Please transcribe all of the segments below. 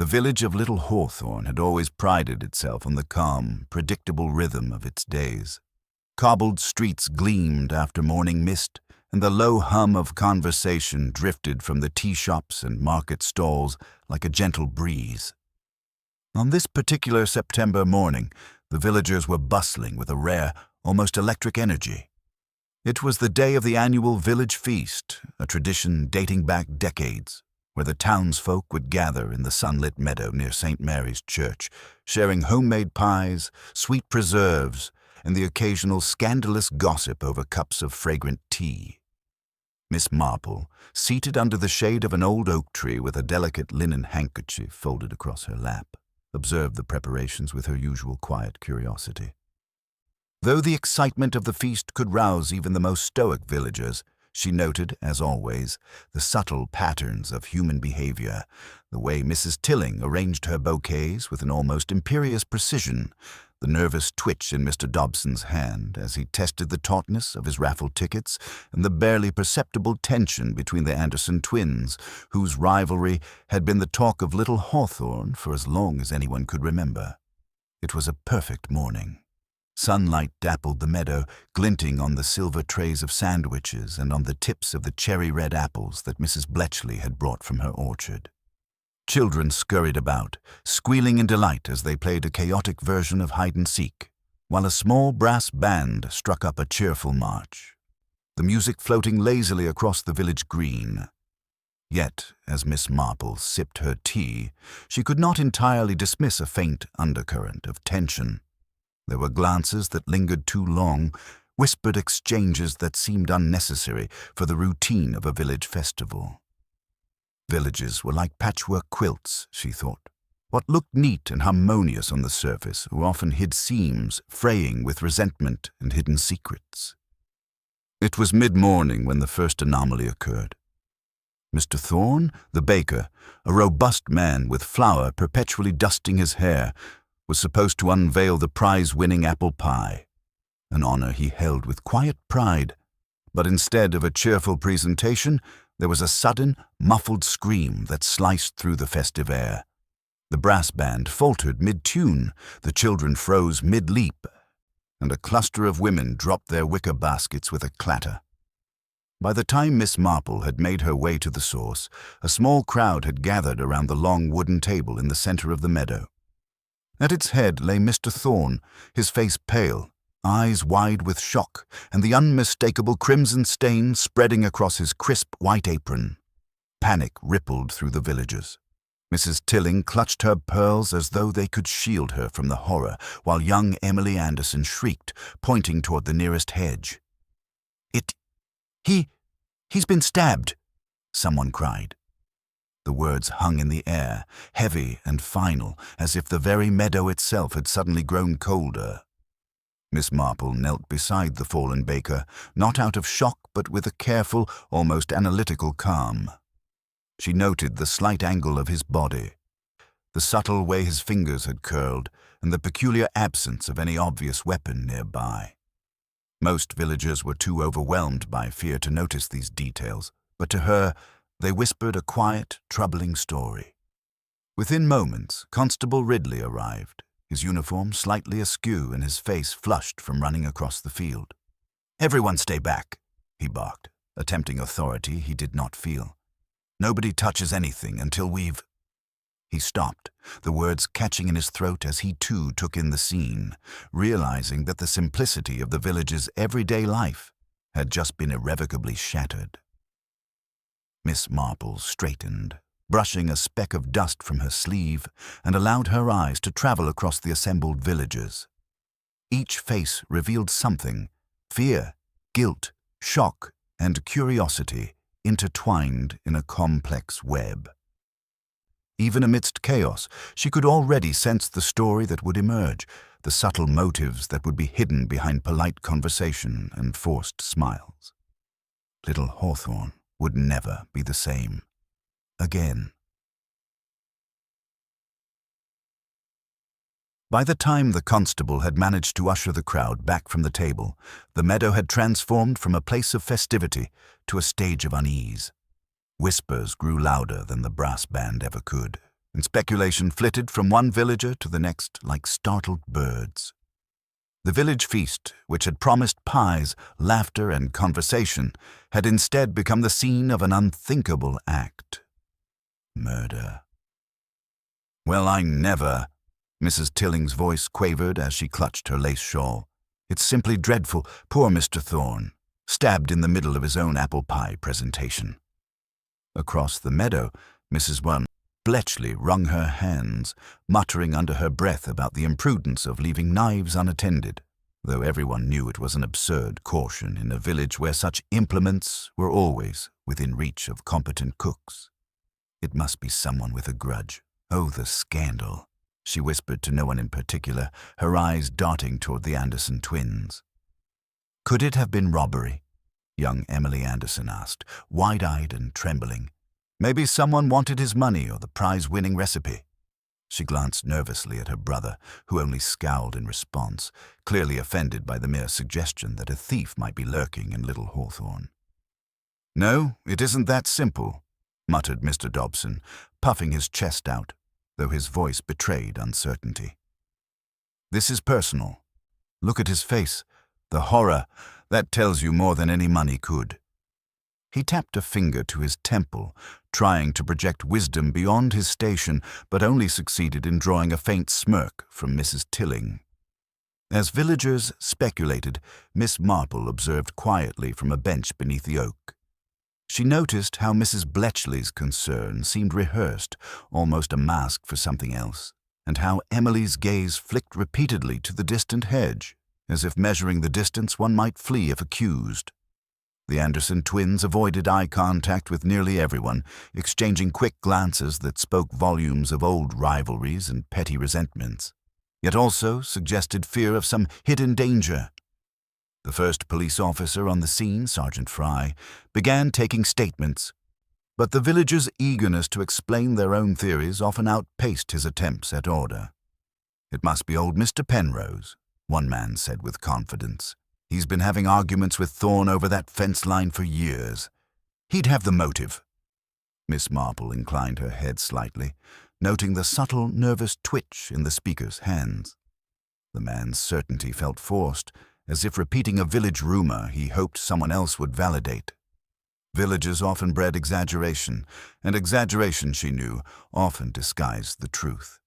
The village of Little Hawthorne had always prided itself on the calm, predictable rhythm of its days. Cobbled streets gleamed after morning mist, and the low hum of conversation drifted from the tea shops and market stalls like a gentle breeze. On this particular September morning, the villagers were bustling with a rare, almost electric energy. It was the day of the annual village feast, a tradition dating back decades, where the townsfolk would gather in the sunlit meadow near St. Mary's Church, sharing homemade pies, sweet preserves, and the occasional scandalous gossip over cups of fragrant tea. Miss Marple, seated under the shade of an old oak tree with a delicate linen handkerchief folded across her lap, observed the preparations with her usual quiet curiosity. Though the excitement of the feast could rouse even the most stoic villagers, she noted, as always, the subtle patterns of human behavior, the way Mrs. Tilling arranged her bouquets with an almost imperious precision, the nervous twitch in Mr. Dobson's hand as he tested the tautness of his raffle tickets, and the barely perceptible tension between the Anderson twins, whose rivalry had been the talk of Little Hawthorne for as long as anyone could remember. It was a perfect morning. Sunlight dappled the meadow, glinting on the silver trays of sandwiches and on the tips of the cherry-red apples that Mrs. Bletchley had brought from her orchard. Children scurried about, squealing in delight as they played a chaotic version of hide-and-seek, while a small brass band struck up a cheerful march, the music floating lazily across the village green. Yet, as Miss Marple sipped her tea, she could not entirely dismiss a faint undercurrent of tension. There were glances that lingered too long, whispered exchanges that seemed unnecessary for the routine of a village festival. Villages were like patchwork quilts, she thought. What looked neat and harmonious on the surface were often hid seams, fraying with resentment and hidden secrets. It was mid-morning when the first anomaly occurred. Mr. Thorne, the baker, a robust man with flour perpetually dusting his hair, was supposed to unveil the prize-winning apple pie, an honor he held with quiet pride. But instead of a cheerful presentation, there was a sudden, muffled scream that sliced through the festive air. The brass band faltered mid-tune, the children froze mid-leap, and a cluster of women dropped their wicker baskets with a clatter. By the time Miss Marple had made her way to the source, a small crowd had gathered around the long wooden table in the center of the meadow. At its head lay Mr. Thorne, his face pale, eyes wide with shock, and the unmistakable crimson stain spreading across his crisp white apron. Panic rippled through the villagers. Mrs. Tilling clutched her pearls as though they could shield her from the horror, while young Emily Anderson shrieked, pointing toward the nearest hedge. He's been stabbed," someone cried. The words hung in the air, heavy and final, as if the very meadow itself had suddenly grown colder. Miss Marple knelt beside the fallen baker, not out of shock but with a careful, almost analytical calm. She noted the slight angle of his body, the subtle way his fingers had curled, and the peculiar absence of any obvious weapon nearby. Most villagers were too overwhelmed by fear to notice these details, but to her, they whispered a quiet, troubling story. Within moments, Constable Ridley arrived, his uniform slightly askew and his face flushed from running across the field. "Everyone stay back," he barked, attempting authority he did not feel. "Nobody touches anything until we've—" He stopped, the words catching in his throat as he too took in the scene, realizing that the simplicity of the village's everyday life had just been irrevocably shattered. Miss Marple straightened, brushing a speck of dust from her sleeve, and allowed her eyes to travel across the assembled villagers. Each face revealed something: fear, guilt, shock, and curiosity intertwined in a complex web. Even amidst chaos, she could already sense the story that would emerge, the subtle motives that would be hidden behind polite conversation and forced smiles. Little Hawthorne would never be the same again. By the time the constable had managed to usher the crowd back from the table, the meadow had transformed from a place of festivity to a stage of unease. Whispers grew louder than the brass band ever could, and speculation flitted from one villager to the next like startled birds. The village feast, which had promised pies, laughter, and conversation, had instead become the scene of an unthinkable act. Murder. "Well, I never," Mrs. Tilling's voice quavered as she clutched her lace shawl. "It's simply dreadful. Poor Mr. Thorne, stabbed in the middle of his own apple pie presentation." Across the meadow, Mrs. Bletchley wrung her hands, muttering under her breath about the imprudence of leaving knives unattended, though everyone knew it was an absurd caution in a village where such implements were always within reach of competent cooks. It must be someone with a grudge. Oh, the scandal, she whispered to no one in particular, her eyes darting toward the Anderson twins. "Could it have been robbery?" young Emily Anderson asked, wide-eyed and trembling. "Maybe someone wanted his money or the prize-winning recipe." She glanced nervously at her brother, who only scowled in response, clearly offended by the mere suggestion that a thief might be lurking in Little Hawthorne. "No, it isn't that simple," muttered Mr. Dobson, puffing his chest out, though his voice betrayed uncertainty. "This is personal. Look at his face. The horror, that tells you more than any money could." He tapped a finger to his temple, trying to project wisdom beyond his station, but only succeeded in drawing a faint smirk from Mrs. Tilling. As villagers speculated, Miss Marple observed quietly from a bench beneath the oak. She noticed how Mrs. Bletchley's concern seemed rehearsed, almost a mask for something else, and how Emily's gaze flicked repeatedly to the distant hedge, as if measuring the distance one might flee if accused. The Anderson twins avoided eye contact with nearly everyone, exchanging quick glances that spoke volumes of old rivalries and petty resentments, yet also suggested fear of some hidden danger. The first police officer on the scene, Sergeant Fry, began taking statements, but the villagers' eagerness to explain their own theories often outpaced his attempts at order. "It must be old Mr. Penrose," one man said with confidence. "He's been having arguments with Thorne over that fence line for years. He'd have the motive." Miss Marple inclined her head slightly, noting the subtle, nervous twitch in the speaker's hands. The man's certainty felt forced, as if repeating a village rumor he hoped someone else would validate. Villagers often bred exaggeration, and exaggeration, she knew, often disguised the truth.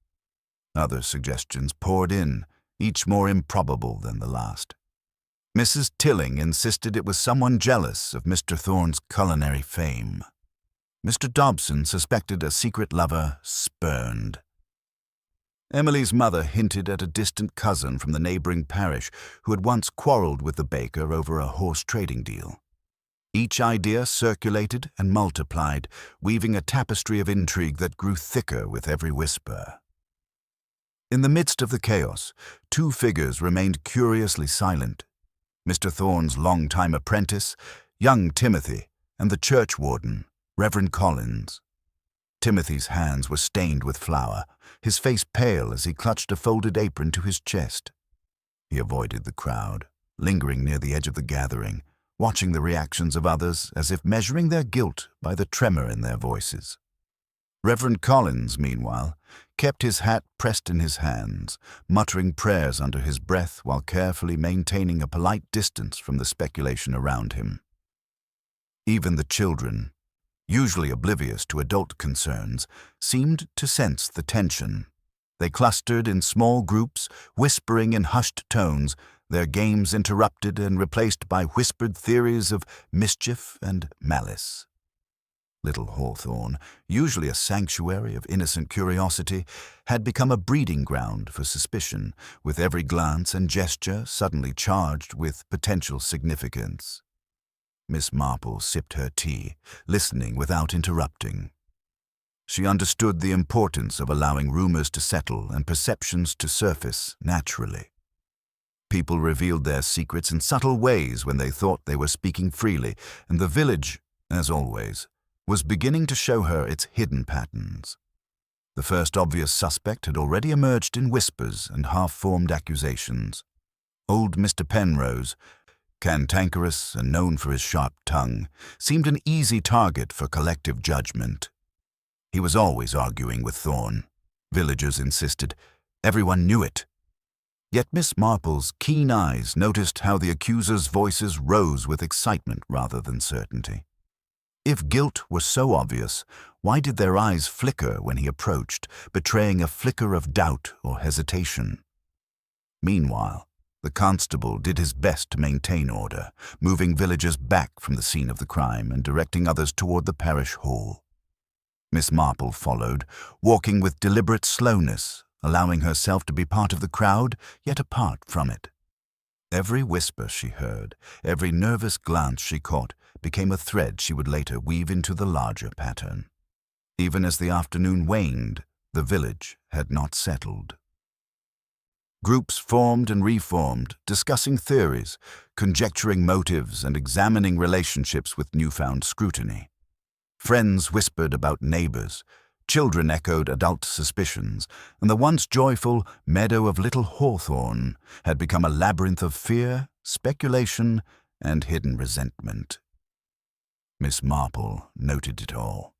Other suggestions poured in, each more improbable than the last. Mrs. Tilling insisted it was someone jealous of Mr. Thorne's culinary fame. Mr. Dobson suspected a secret lover spurned. Emily's mother hinted at a distant cousin from the neighboring parish who had once quarreled with the baker over a horse trading deal. Each idea circulated and multiplied, weaving a tapestry of intrigue that grew thicker with every whisper. In the midst of the chaos, two figures remained curiously silent: Mr. Thorne's long-time apprentice, young Timothy, and the church warden, Reverend Collins. Timothy's hands were stained with flour, his face pale as he clutched a folded apron to his chest. He avoided the crowd, lingering near the edge of the gathering, watching the reactions of others as if measuring their guilt by the tremor in their voices. Reverend Collins, meanwhile, kept his hat pressed in his hands, muttering prayers under his breath while carefully maintaining a polite distance from the speculation around him. Even the children, usually oblivious to adult concerns, seemed to sense the tension. They clustered in small groups, whispering in hushed tones, their games interrupted and replaced by whispered theories of mischief and malice. Little Hawthorne, usually a sanctuary of innocent curiosity, had become a breeding ground for suspicion, with every glance and gesture suddenly charged with potential significance. Miss Marple sipped her tea, listening without interrupting. She understood the importance of allowing rumors to settle and perceptions to surface naturally. People revealed their secrets in subtle ways when they thought they were speaking freely, and the village, as always, was beginning to show her its hidden patterns. The first obvious suspect had already emerged in whispers and half-formed accusations. Old Mr. Penrose, cantankerous and known for his sharp tongue, seemed an easy target for collective judgment. He was always arguing with Thorne. Villagers insisted. Everyone knew it. Yet Miss Marple's keen eyes noticed how the accusers' voices rose with excitement rather than certainty. If guilt were so obvious, why did their eyes flicker when he approached, betraying a flicker of doubt or hesitation? Meanwhile, the constable did his best to maintain order, moving villagers back from the scene of the crime and directing others toward the parish hall. Miss Marple followed, walking with deliberate slowness, allowing herself to be part of the crowd, yet apart from it. Every whisper she heard, every nervous glance she caught, became a thread she would later weave into the larger pattern. Even as the afternoon waned, the village had not settled. Groups formed and reformed, discussing theories, conjecturing motives, and examining relationships with newfound scrutiny. Friends whispered about neighbors, children echoed adult suspicions, and the once joyful meadow of Little Hawthorne had become a labyrinth of fear, speculation, and hidden resentment. Miss Marple noted it all.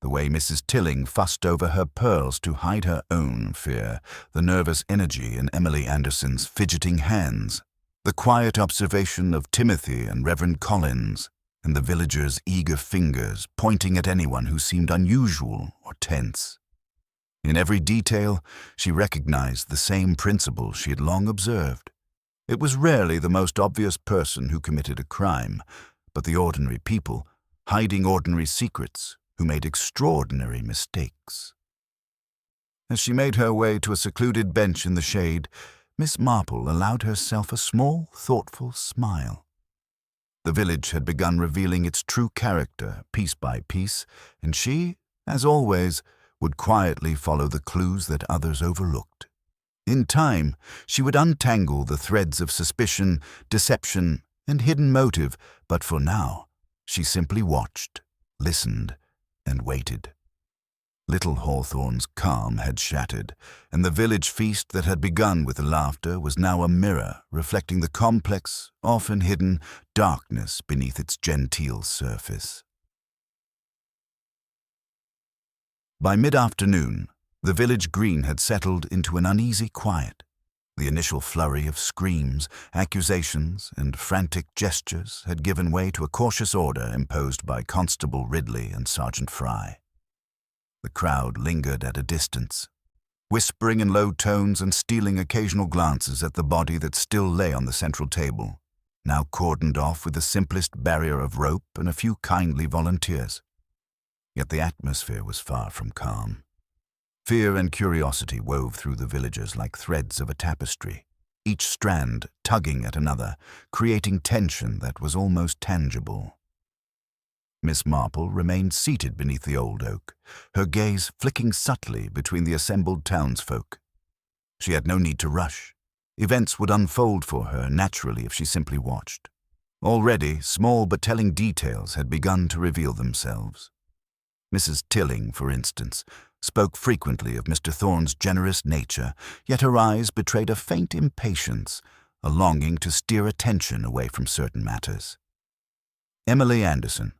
The way Mrs. Tilling fussed over her pearls to hide her own fear, the nervous energy in Emily Anderson's fidgeting hands, the quiet observation of Timothy and Reverend Collins, and the villagers' eager fingers pointing at anyone who seemed unusual or tense. In every detail, she recognized the same principle she had long observed. It was rarely the most obvious person who committed a crime, but the ordinary people, hiding ordinary secrets, who made extraordinary mistakes. As she made her way to a secluded bench in the shade, Miss Marple allowed herself a small, thoughtful smile. The village had begun revealing its true character piece by piece, and she, as always, would quietly follow the clues that others overlooked. In time, she would untangle the threads of suspicion, deception, and hidden motive, but for now, she simply watched, listened, and waited. Little Hawthorne's calm had shattered, and the village feast that had begun with laughter was now a mirror reflecting the complex, often hidden, darkness beneath its genteel surface. By mid-afternoon, the village green had settled into an uneasy quiet. The initial flurry of screams, accusations, and frantic gestures had given way to a cautious order imposed by Constable Ridley and Sergeant Fry. The crowd lingered at a distance, whispering in low tones and stealing occasional glances at the body that still lay on the central table, now cordoned off with the simplest barrier of rope and a few kindly volunteers. Yet the atmosphere was far from calm. Fear and curiosity wove through the villagers like threads of a tapestry, each strand tugging at another, creating tension that was almost tangible. Miss Marple remained seated beneath the old oak, her gaze flicking subtly between the assembled townsfolk. She had no need to rush. Events would unfold for her naturally if she simply watched. Already, small but telling details had begun to reveal themselves. Mrs. Tilling, for instance, spoke frequently of Mr. Thorne's generous nature, yet her eyes betrayed a faint impatience, a longing to steer attention away from certain matters. Emily Anderson,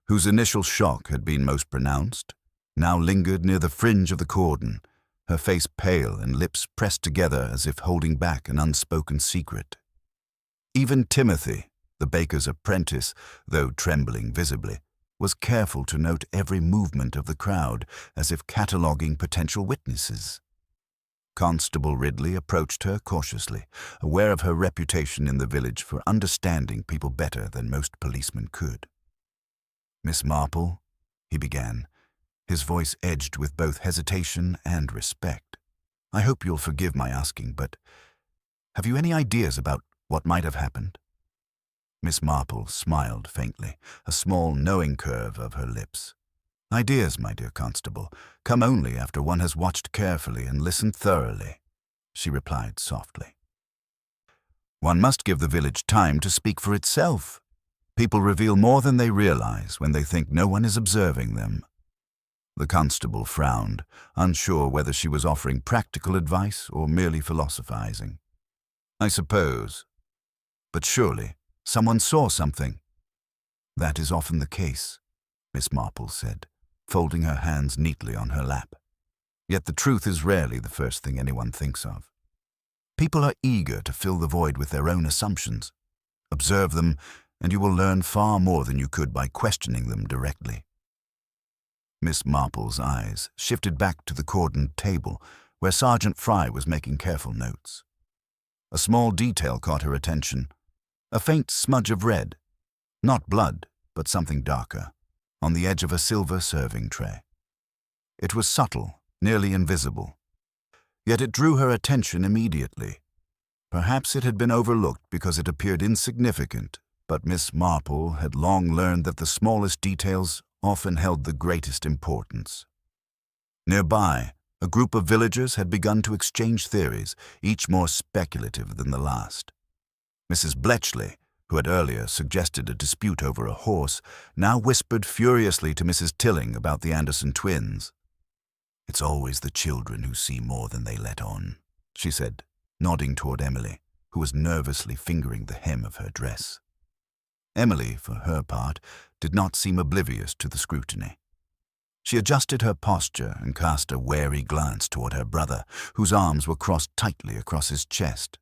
whose initial shock had been most pronounced, now lingered near the fringe of the cordon, her face pale and lips pressed together as if holding back an unspoken secret. Even Timothy, the baker's apprentice, though trembling visibly, was careful to note every movement of the crowd, as if cataloguing potential witnesses. Constable Ridley approached her cautiously, aware of her reputation in the village for understanding people better than most policemen could. "Miss Marple," he began, his voice edged with both hesitation and respect. "I hope you'll forgive my asking, but have you any ideas about what might have happened?" Miss Marple smiled faintly, a small knowing curve of her lips. "Ideas, my dear constable, come only after one has watched carefully and listened thoroughly," she replied softly. "One must give the village time to speak for itself. People reveal more than they realize when they think no one is observing them." The constable frowned, unsure whether she was offering practical advice or merely philosophizing. "I suppose. But surely someone saw something." "That is often the case," Miss Marple said. folding her hands neatly on her lap. Yet the truth is rarely the first thing anyone thinks of. People are eager to fill the void with their own assumptions. Observe them, and you will learn far more than you could by questioning them directly. Miss Marple's eyes shifted back to the cordoned table, where Sergeant Fry was making careful notes. A small detail caught her attention. A faint smudge of red, not blood, but something darker, on the edge of a silver serving tray. It was subtle, nearly invisible. Yet it drew her attention immediately. Perhaps it had been overlooked because it appeared insignificant, but Miss Marple had long learned that the smallest details often held the greatest importance. Nearby, a group of villagers had begun to exchange theories, each more speculative than the last. Mrs. Bletchley, who had earlier suggested a dispute over a horse, now whispered furiously to Mrs. Tilling about the Anderson twins. "It's always the children who see more than they let on," she said, nodding toward Emily, who was nervously fingering the hem of her dress. Emily, for her part, did not seem oblivious to the scrutiny. She adjusted her posture and cast a wary glance toward her brother, whose arms were crossed tightly across his chest.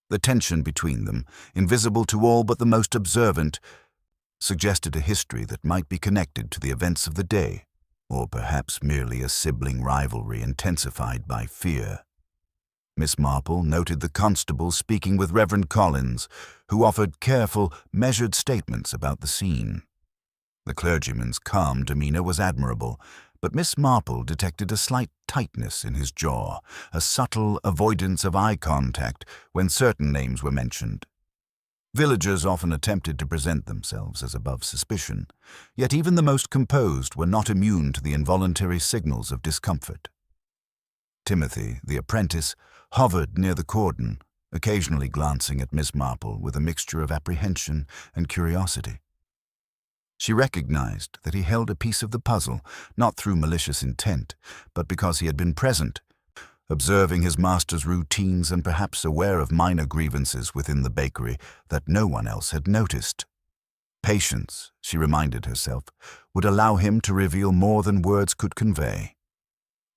The tension between them, invisible to all but the most observant, suggested a history that might be connected to the events of the day, or perhaps merely a sibling rivalry intensified by fear. Miss Marple noted the constable speaking with Reverend Collins, who offered careful, measured statements about the scene. The clergyman's calm demeanor was admirable, but Miss Marple detected a slight tightness in his jaw, a subtle avoidance of eye contact when certain names were mentioned. Villagers often attempted to present themselves as above suspicion, yet even the most composed were not immune to the involuntary signals of discomfort. Timothy, the apprentice, hovered near the cordon, occasionally glancing at Miss Marple with a mixture of apprehension and curiosity. She recognized that he held a piece of the puzzle, not through malicious intent, but because he had been present, observing his master's routines and perhaps aware of minor grievances within the bakery that no one else had noticed. Patience, she reminded herself, would allow him to reveal more than words could convey.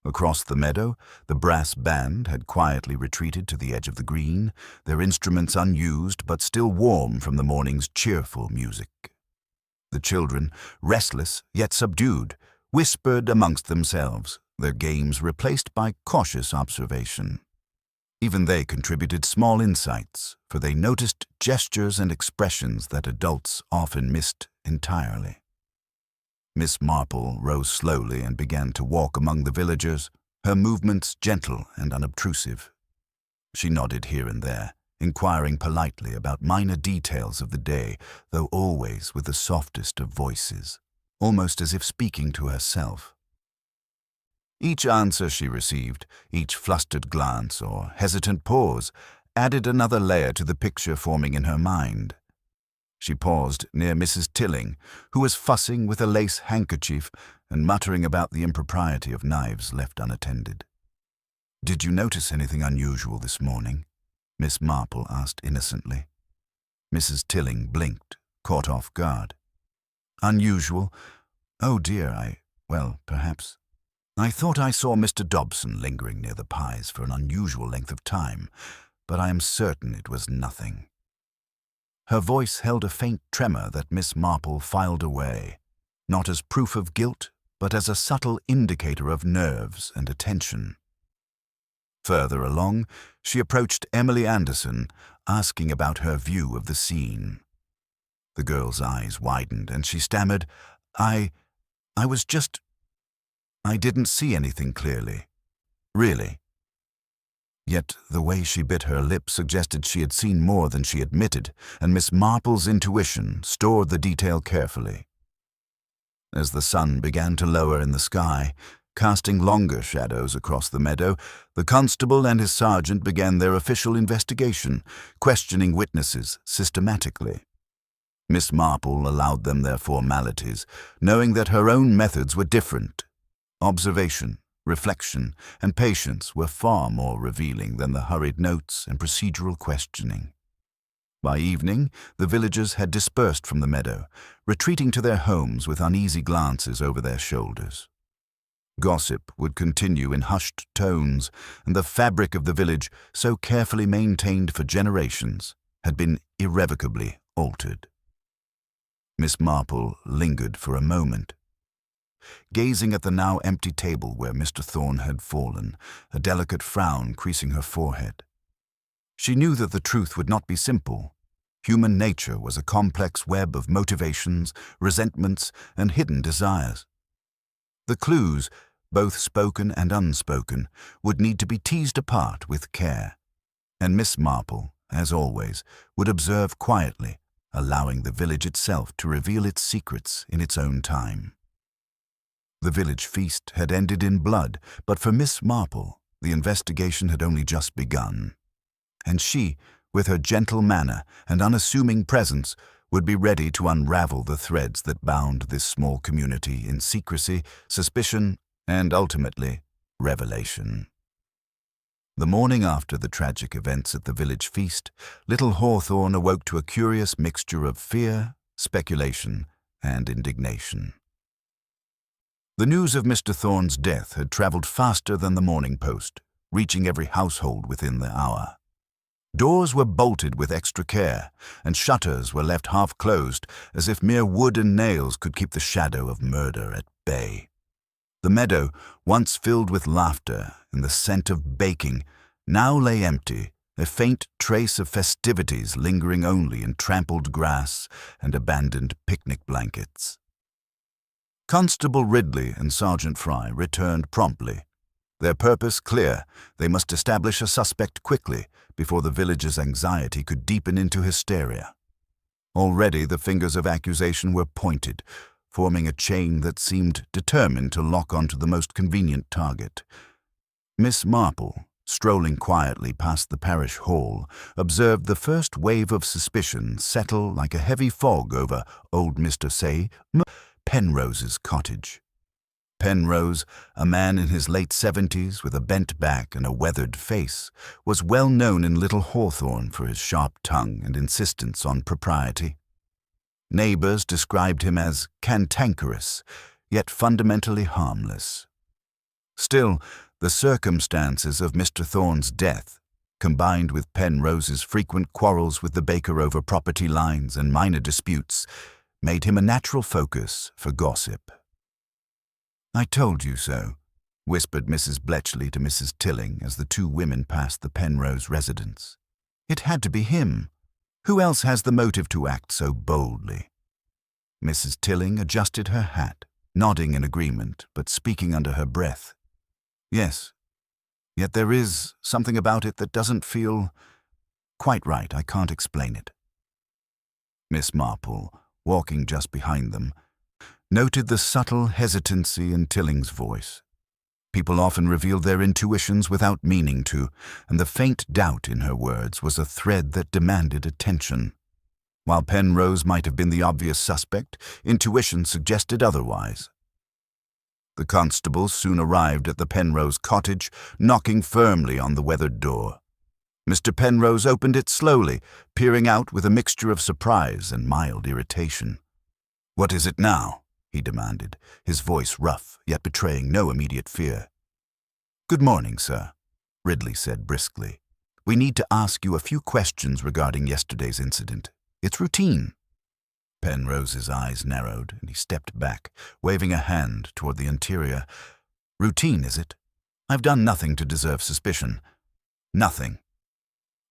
Across the meadow, the brass band had quietly retreated to the edge of the green, their instruments unused but still warm from the morning's cheerful music. The children, restless yet subdued, whispered amongst themselves, their games replaced by cautious observation. Even they contributed small insights, for they noticed gestures and expressions that adults often missed entirely. Miss Marple rose slowly and began to walk among the villagers, her movements gentle and unobtrusive. She nodded here and there, inquiring politely about minor details of the day, though always with the softest of voices, almost as if speaking to herself. Each answer she received, each flustered glance or hesitant pause, added another layer to the picture forming in her mind. She paused near Mrs. Tilling, who was fussing with a lace handkerchief and muttering about the impropriety of knives left unattended. "Did you notice anything unusual this morning?" Miss Marple asked innocently. Mrs. Tilling blinked, caught off guard. "Unusual? Oh dear, perhaps. I thought I saw Mr. Dobson lingering near the pies for an unusual length of time, but I am certain it was nothing." Her voice held a faint tremor that Miss Marple filed away, not as proof of guilt, but as a subtle indicator of nerves and attention. Further along, she approached Emily Anderson, asking about her view of the scene. The girl's eyes widened, and she stammered, I didn't see anything clearly. Really." Yet the way she bit her lip suggested she had seen more than she admitted, and Miss Marple's intuition stored the detail carefully. As the sun began to lower in the sky, casting longer shadows across the meadow, the constable and his sergeant began their official investigation, questioning witnesses systematically. Miss Marple allowed them their formalities, knowing that her own methods were different. Observation, reflection, and patience were far more revealing than the hurried notes and procedural questioning. By evening, the villagers had dispersed from the meadow, retreating to their homes with uneasy glances over their shoulders. Gossip would continue in hushed tones, and the fabric of the village, so carefully maintained for generations, had been irrevocably altered. Miss Marple lingered for a moment, gazing at the now empty table where Mr. Thorne had fallen, a delicate frown creasing her forehead. She knew that the truth would not be simple. Human nature was a complex web of motivations, resentments, and hidden desires. The clues, both spoken and unspoken, would need to be teased apart with care, and Miss Marple, as always, would observe quietly, allowing the village itself to reveal its secrets in its own time. The village feast had ended in blood, but for Miss Marple, the investigation had only just begun, and she, with her gentle manner and unassuming presence, would be ready to unravel the threads that bound this small community in secrecy, suspicion, and ultimately, revelation. The morning after the tragic events at the village feast, little Hawthorne awoke to a curious mixture of fear, speculation, and indignation. The news of Mr. Thorne's death had travelled faster than the Morning Post, reaching every household within the hour. Doors were bolted with extra care, and shutters were left half-closed, as if mere wood and nails could keep the shadow of murder at bay. The meadow, once filled with laughter and the scent of baking, now lay empty, a faint trace of festivities lingering only in trampled grass and abandoned picnic blankets. Constable Ridley and Sergeant Fry returned promptly. Their purpose clear: they must establish a suspect quickly before the village's anxiety could deepen into hysteria. Already the fingers of accusation were pointed, forming a chain that seemed determined to lock onto the most convenient target. Miss Marple, strolling quietly past the parish hall, observed the first wave of suspicion settle like a heavy fog over old Mr. Penrose's cottage. Penrose, a man in his late 70s with a bent back and a weathered face, was well known in Little Hawthorne for his sharp tongue and insistence on propriety. Neighbors described him as cantankerous, yet fundamentally harmless. Still, the circumstances of Mr. Thorne's death, combined with Penrose's frequent quarrels with the baker over property lines and minor disputes, made him a natural focus for gossip. "I told you so," whispered Mrs. Bletchley to Mrs. Tilling as the two women passed the Penrose residence. "It had to be him. Who else has the motive to act so boldly?" Mrs. Tilling adjusted her hat, nodding in agreement, but speaking under her breath. "Yes, yet there is something about it that doesn't feel quite right. I can't explain it." Miss Marple, walking just behind them, noted the subtle hesitancy in Tilling's voice. People often revealed their intuitions without meaning to, and the faint doubt in her words was a thread that demanded attention. While Penrose might have been the obvious suspect, intuition suggested otherwise. The constables soon arrived at the Penrose cottage, knocking firmly on the weathered door. Mr. Penrose opened it slowly, peering out with a mixture of surprise and mild irritation. "What is it now?" he demanded, his voice rough, yet betraying no immediate fear. "Good morning, sir," Ridley said briskly. "We need to ask you a few questions regarding yesterday's incident. It's routine." Penrose's eyes narrowed, and he stepped back, waving a hand toward the interior. "Routine, is it? I've done nothing to deserve suspicion. Nothing."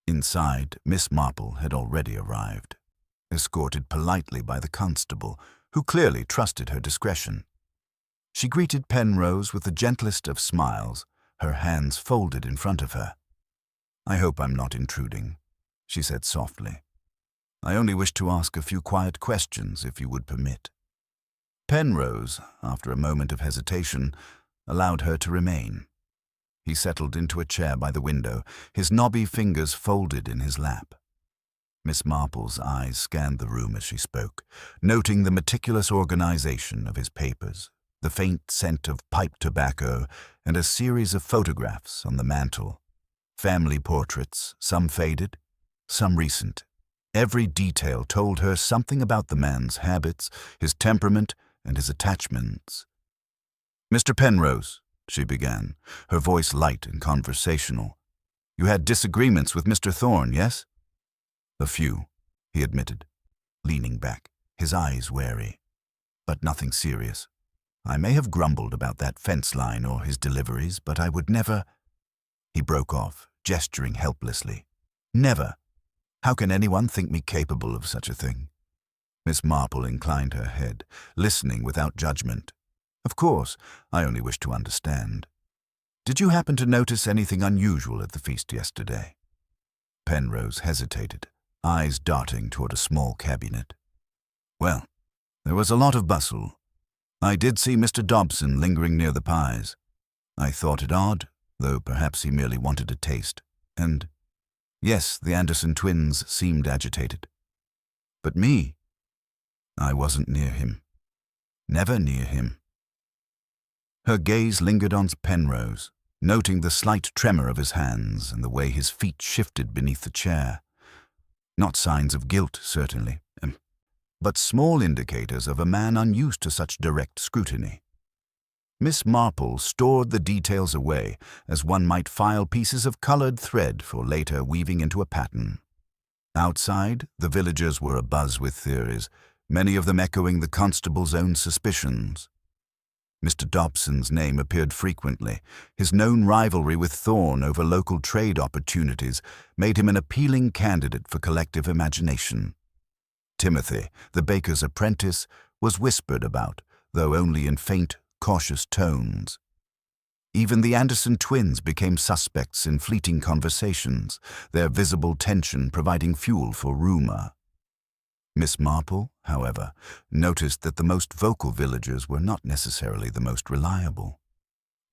Inside, Miss Marple had already arrived, escorted politely by the constable, who clearly trusted her discretion. She greeted Penrose with the gentlest of smiles, her hands folded in front of her. "I hope I'm not intruding," she said softly. "I only wish to ask a few quiet questions, if you would permit." Penrose, after a moment of hesitation, allowed her to remain. He settled into a chair by the window, his knobby fingers folded in his lap. Miss Marple's eyes scanned the room as she spoke, noting the meticulous organization of his papers, the faint scent of pipe tobacco, and a series of photographs on the mantel. Family portraits, some faded, some recent, Every detail told her something about the man's habits, his temperament, and his attachments. "Mr. Penrose," she began, her voice light and conversational. "You had disagreements with Mr. Thorne, yes?" "A few," he admitted, leaning back, his eyes wary. "But nothing serious. I may have grumbled about that fence line or his deliveries, but I would never—" He broke off, gesturing helplessly. "Never. How can anyone think me capable of such a thing?" Miss Marple inclined her head, listening without judgment. "Of course, I only wish to understand. Did you happen to notice anything unusual at the feast yesterday?" Penrose hesitated, eyes darting toward a small cabinet. "Well, there was a lot of bustle. I did see Mr. Dobson lingering near the pies. I thought it odd, though perhaps he merely wanted a taste. And, yes, the Anderson twins seemed agitated. But me, I wasn't near him. Never near him." Her gaze lingered on Penrose, noting the slight tremor of his hands and the way his feet shifted beneath the chair. Not signs of guilt, certainly, but small indicators of a man unused to such direct scrutiny. Miss Marple stored the details away, as one might file pieces of colored thread for later weaving into a pattern. Outside, the villagers were abuzz with theories, many of them echoing the constable's own suspicions. Mr. Dobson's name appeared frequently. His known rivalry with Thorne over local trade opportunities made him an appealing candidate for collective imagination. Timothy, the baker's apprentice, was whispered about, though only in faint, cautious tones. Even the Anderson twins became suspects in fleeting conversations, their visible tension providing fuel for rumor. Miss Marple, however, noticed that the most vocal villagers were not necessarily the most reliable.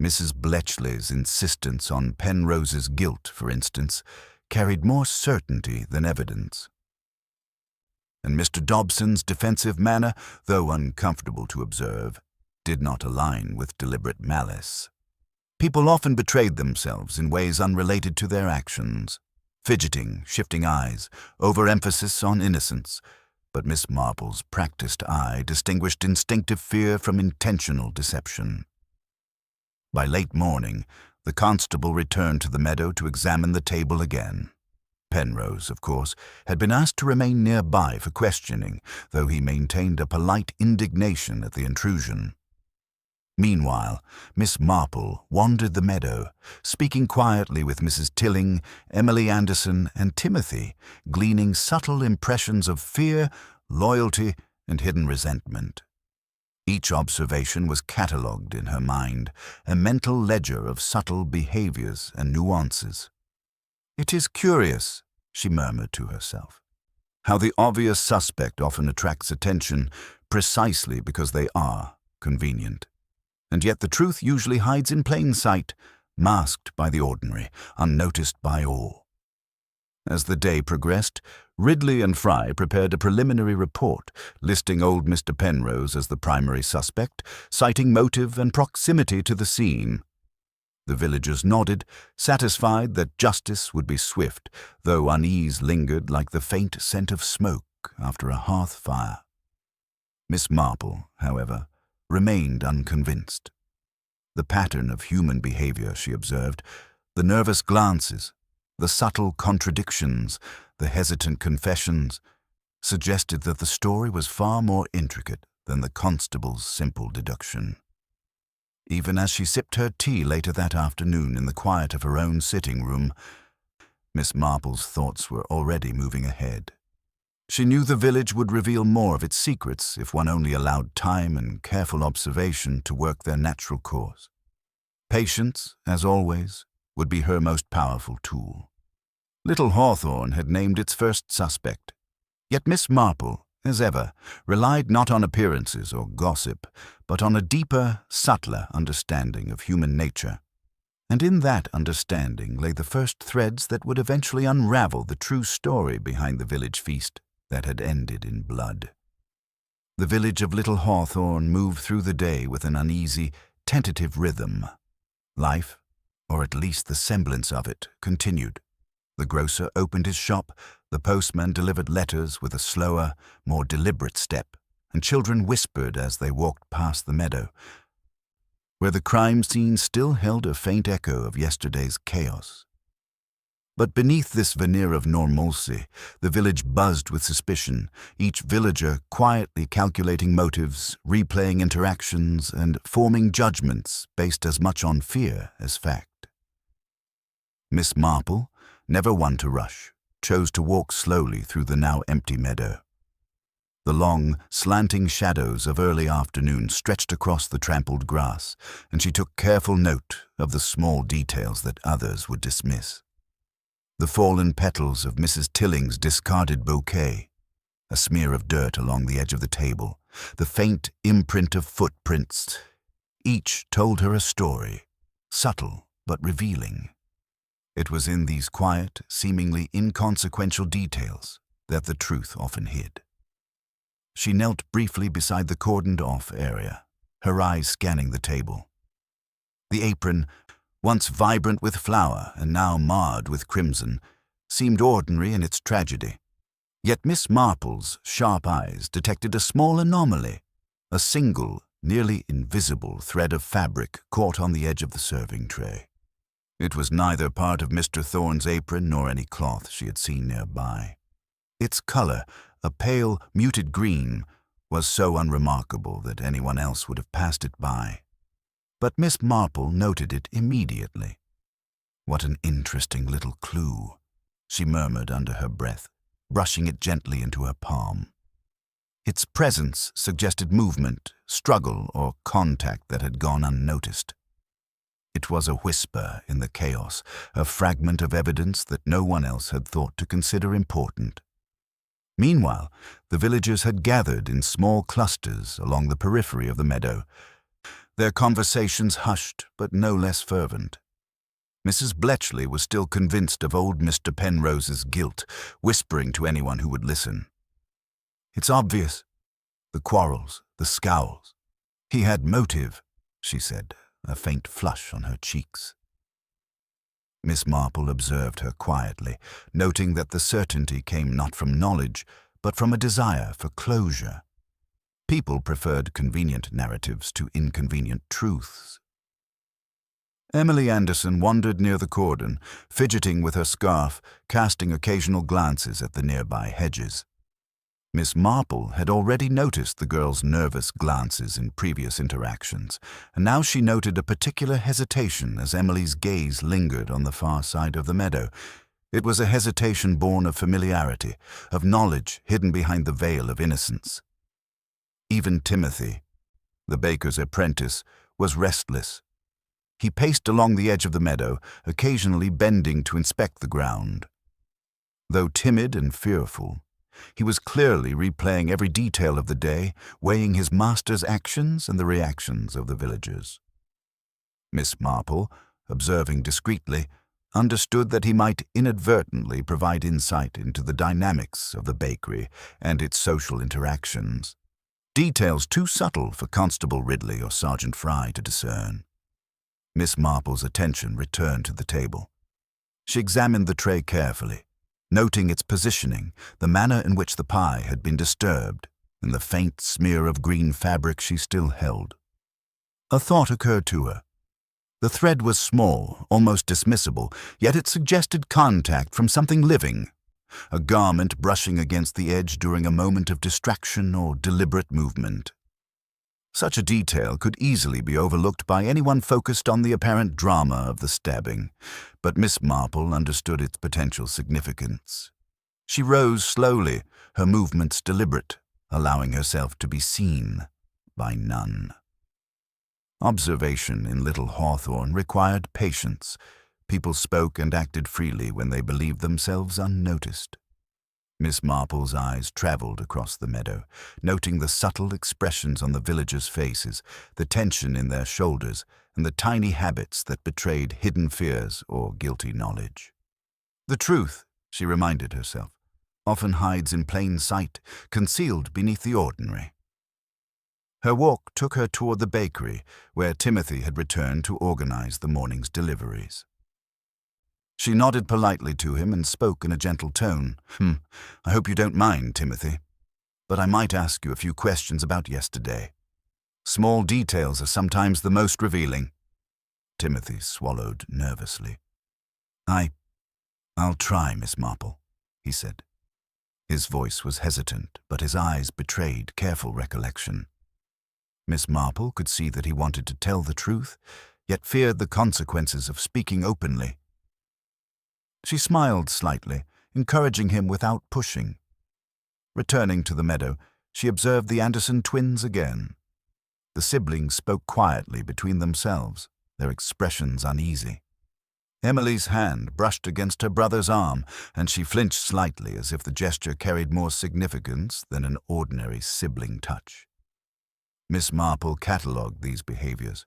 Mrs. Bletchley's insistence on Penrose's guilt, for instance, carried more certainty than evidence. And Mr. Dobson's defensive manner, though uncomfortable to observe, did not align with deliberate malice. People often betrayed themselves in ways unrelated to their actions. Fidgeting, shifting eyes, overemphasis on innocence. But Miss Marple's practiced eye distinguished instinctive fear from intentional deception. By late morning, the constable returned to the meadow to examine the table again. Penrose, of course, had been asked to remain nearby for questioning, though he maintained a polite indignation at the intrusion. Meanwhile, Miss Marple wandered the meadow, speaking quietly with Mrs. Tilling, Emily Anderson, and Timothy, gleaning subtle impressions of fear, loyalty, and hidden resentment. Each observation was catalogued in her mind, a mental ledger of subtle behaviors and nuances. "It is curious," she murmured to herself, "how the obvious suspect often attracts attention precisely because they are convenient. And yet the truth usually hides in plain sight, masked by the ordinary, unnoticed by all." As the day progressed, Ridley and Fry prepared a preliminary report, listing old Mr. Penrose as the primary suspect, citing motive and proximity to the scene. The villagers nodded, satisfied that justice would be swift, though unease lingered like the faint scent of smoke after a hearth fire. Miss Marple, however, remained unconvinced. The pattern of human behavior, she observed, the nervous glances, the subtle contradictions, the hesitant confessions, suggested that the story was far more intricate than the constable's simple deduction. Even as she sipped her tea later that afternoon in the quiet of her own sitting room, Miss Marple's thoughts were already moving ahead. She knew the village would reveal more of its secrets if one only allowed time and careful observation to work their natural course. Patience, as always, would be her most powerful tool. Little Hawthorne had named its first suspect. Yet Miss Marple, as ever, relied not on appearances or gossip, but on a deeper, subtler understanding of human nature. And in that understanding lay the first threads that would eventually unravel the true story behind the village feast that had ended in blood. The village of Little Hawthorne moved through the day with an uneasy, tentative rhythm. Life, or at least the semblance of it, continued. The grocer opened his shop, the postman delivered letters with a slower, more deliberate step, and children whispered as they walked past the meadow, where the crime scene still held a faint echo of yesterday's chaos. But beneath this veneer of normalcy, the village buzzed with suspicion, each villager quietly calculating motives, replaying interactions, and forming judgments based as much on fear as fact. Miss Marple, never one to rush, chose to walk slowly through the now empty meadow. The long, slanting shadows of early afternoon stretched across the trampled grass, and she took careful note of the small details that others would dismiss. The fallen petals of Mrs. Tilling's discarded bouquet, a smear of dirt along the edge of the table, the faint imprint of footprints. Each told her a story, subtle but revealing. It was in these quiet, seemingly inconsequential details that the truth often hid. She knelt briefly beside the cordoned-off area, her eyes scanning the table. The apron, once vibrant with flower and now marred with crimson, seemed ordinary in its tragedy. Yet Miss Marple's sharp eyes detected a small anomaly, a single, nearly invisible thread of fabric caught on the edge of the serving tray. It was neither part of Mr. Thorne's apron nor any cloth she had seen nearby. Its color, a pale, muted green, was so unremarkable that anyone else would have passed it by. But Miss Marple noted it immediately. "What an interesting little clue," she murmured under her breath, brushing it gently into her palm. Its presence suggested movement, struggle, or contact that had gone unnoticed. It was a whisper in the chaos, a fragment of evidence that no one else had thought to consider important. Meanwhile, the villagers had gathered in small clusters along the periphery of the meadow, their conversations hushed but no less fervent. Mrs. Bletchley was still convinced of old Mr. Penrose's guilt, whispering to anyone who would listen. "It's obvious. The quarrels, the scowls. He had motive," she said, a faint flush on her cheeks. Miss Marple observed her quietly, noting that the certainty came not from knowledge, but from a desire for closure. People preferred convenient narratives to inconvenient truths. Emily Anderson wandered near the cordon, fidgeting with her scarf, casting occasional glances at the nearby hedges. Miss Marple had already noticed the girl's nervous glances in previous interactions, and now she noted a particular hesitation as Emily's gaze lingered on the far side of the meadow. It was a hesitation born of familiarity, of knowledge hidden behind the veil of innocence. Even Timothy, the baker's apprentice, was restless. He paced along the edge of the meadow, occasionally bending to inspect the ground. Though timid and fearful, he was clearly replaying every detail of the day, weighing his master's actions and the reactions of the villagers. Miss Marple, observing discreetly, understood that he might inadvertently provide insight into the dynamics of the bakery and its social interactions, details too subtle for Constable Ridley or Sergeant Fry to discern. Miss Marple's attention returned to the table. She examined the tray carefully, noting its positioning, the manner in which the pie had been disturbed, and the faint smear of green fabric she still held. A thought occurred to her. The thread was small, almost dismissible, yet it suggested contact from something living, a garment brushing against the edge during a moment of distraction or deliberate movement. Such a detail could easily be overlooked by anyone focused on the apparent drama of the stabbing, but Miss Marple understood its potential significance. She rose slowly, her movements deliberate, allowing herself to be seen by none. Observation in Little Hawthorne required patience. People spoke and acted freely when they believed themselves unnoticed. Miss Marple's eyes traveled across the meadow, noting the subtle expressions on the villagers' faces, the tension in their shoulders, and the tiny habits that betrayed hidden fears or guilty knowledge. The truth, she reminded herself, often hides in plain sight, concealed beneath the ordinary. Her walk took her toward the bakery, where Timothy had returned to organize the morning's deliveries. She nodded politely to him and spoke in a gentle tone. I hope you don't mind, Timothy, but I might ask you a few questions about yesterday. Small details are sometimes the most revealing." Timothy swallowed nervously. I'll try, Miss Marple," he said. His voice was hesitant, but his eyes betrayed careful recollection. Miss Marple could see that he wanted to tell the truth, yet feared the consequences of speaking openly. She smiled slightly, encouraging him without pushing. Returning to the meadow, she observed the Anderson twins again. The siblings spoke quietly between themselves, their expressions uneasy. Emily's hand brushed against her brother's arm, and she flinched slightly as if the gesture carried more significance than an ordinary sibling touch. Miss Marple catalogued these behaviors: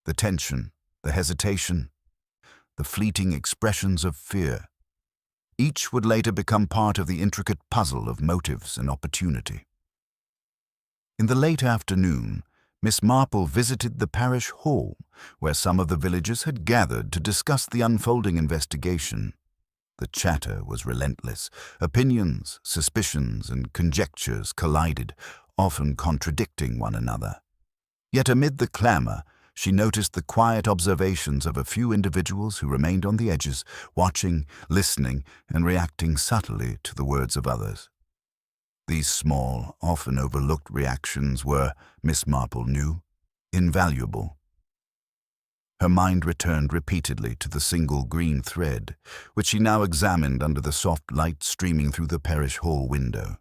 the tension, the hesitation, the fleeting expressions of fear. Each would later become part of the intricate puzzle of motives and opportunity. In the late afternoon, Miss Marple visited the parish hall, where some of the villagers had gathered to discuss the unfolding investigation. The chatter was relentless. Opinions, suspicions, and conjectures collided, often contradicting one another. Yet amid the clamor, she noticed the quiet observations of a few individuals who remained on the edges, watching, listening, and reacting subtly to the words of others. These small, often overlooked reactions were, Miss Marple knew, invaluable. Her mind returned repeatedly to the single green thread, which she now examined under the soft light streaming through the parish hall window.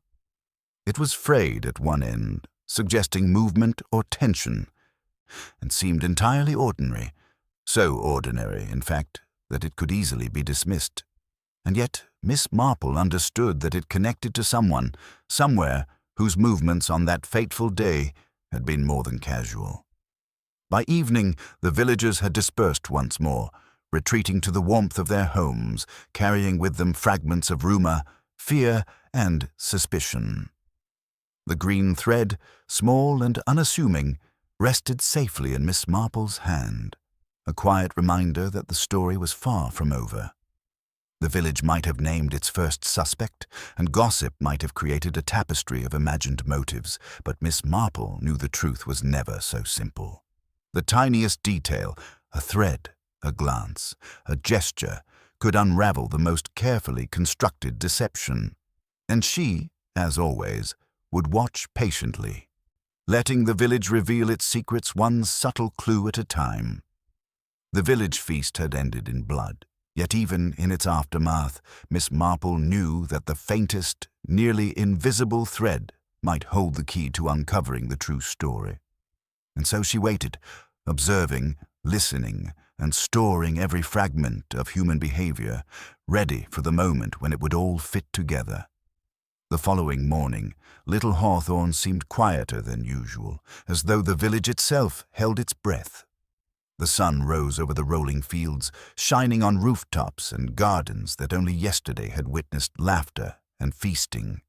It was frayed at one end, suggesting movement or tension, and seemed entirely ordinary, so ordinary, in fact, that it could easily be dismissed. And yet Miss Marple understood that it connected to someone, somewhere, whose movements on that fateful day had been more than casual. By evening, the villagers had dispersed once more, retreating to the warmth of their homes, carrying with them fragments of rumor, fear, and suspicion. The green thread, small and unassuming, rested safely in Miss Marple's hand, a quiet reminder that the story was far from over. The village might have named its first suspect, and gossip might have created a tapestry of imagined motives, but Miss Marple knew the truth was never so simple. The tiniest detail, a thread, a glance, a gesture, could unravel the most carefully constructed deception. And she, as always, would watch patiently, letting the village reveal its secrets one subtle clue at a time. The village feast had ended in blood. Yet even in its aftermath, Miss Marple knew that the faintest, nearly invisible thread might hold the key to uncovering the true story. And so she waited, observing, listening, and storing every fragment of human behavior, ready for the moment when it would all fit together. The following morning, Little Hawthorne seemed quieter than usual, as though the village itself held its breath. The sun rose over the rolling fields, shining on rooftops and gardens that only yesterday had witnessed laughter and feasting.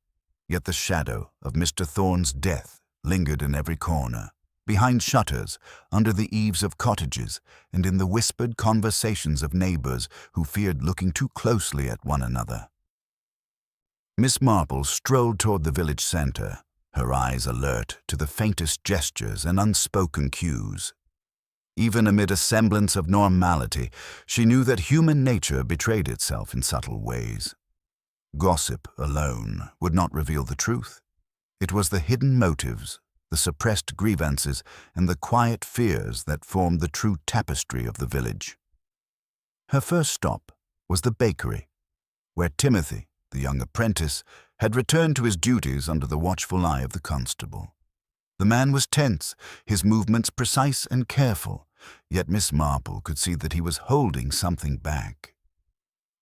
Yet the shadow of Mr. Thorne's death lingered in every corner, behind shutters, under the eaves of cottages, and in the whispered conversations of neighbors who feared looking too closely at one another. Miss Marple strolled toward the village center, her eyes alert to the faintest gestures and unspoken cues. Even amid a semblance of normality, she knew that human nature betrayed itself in subtle ways. Gossip alone would not reveal the truth. It was the hidden motives, the suppressed grievances, and the quiet fears that formed the true tapestry of the village. Her first stop was the bakery, where Timothy, the young apprentice, had returned to his duties under the watchful eye of the constable. The man was tense, his movements precise and careful, yet Miss Marple could see that he was holding something back.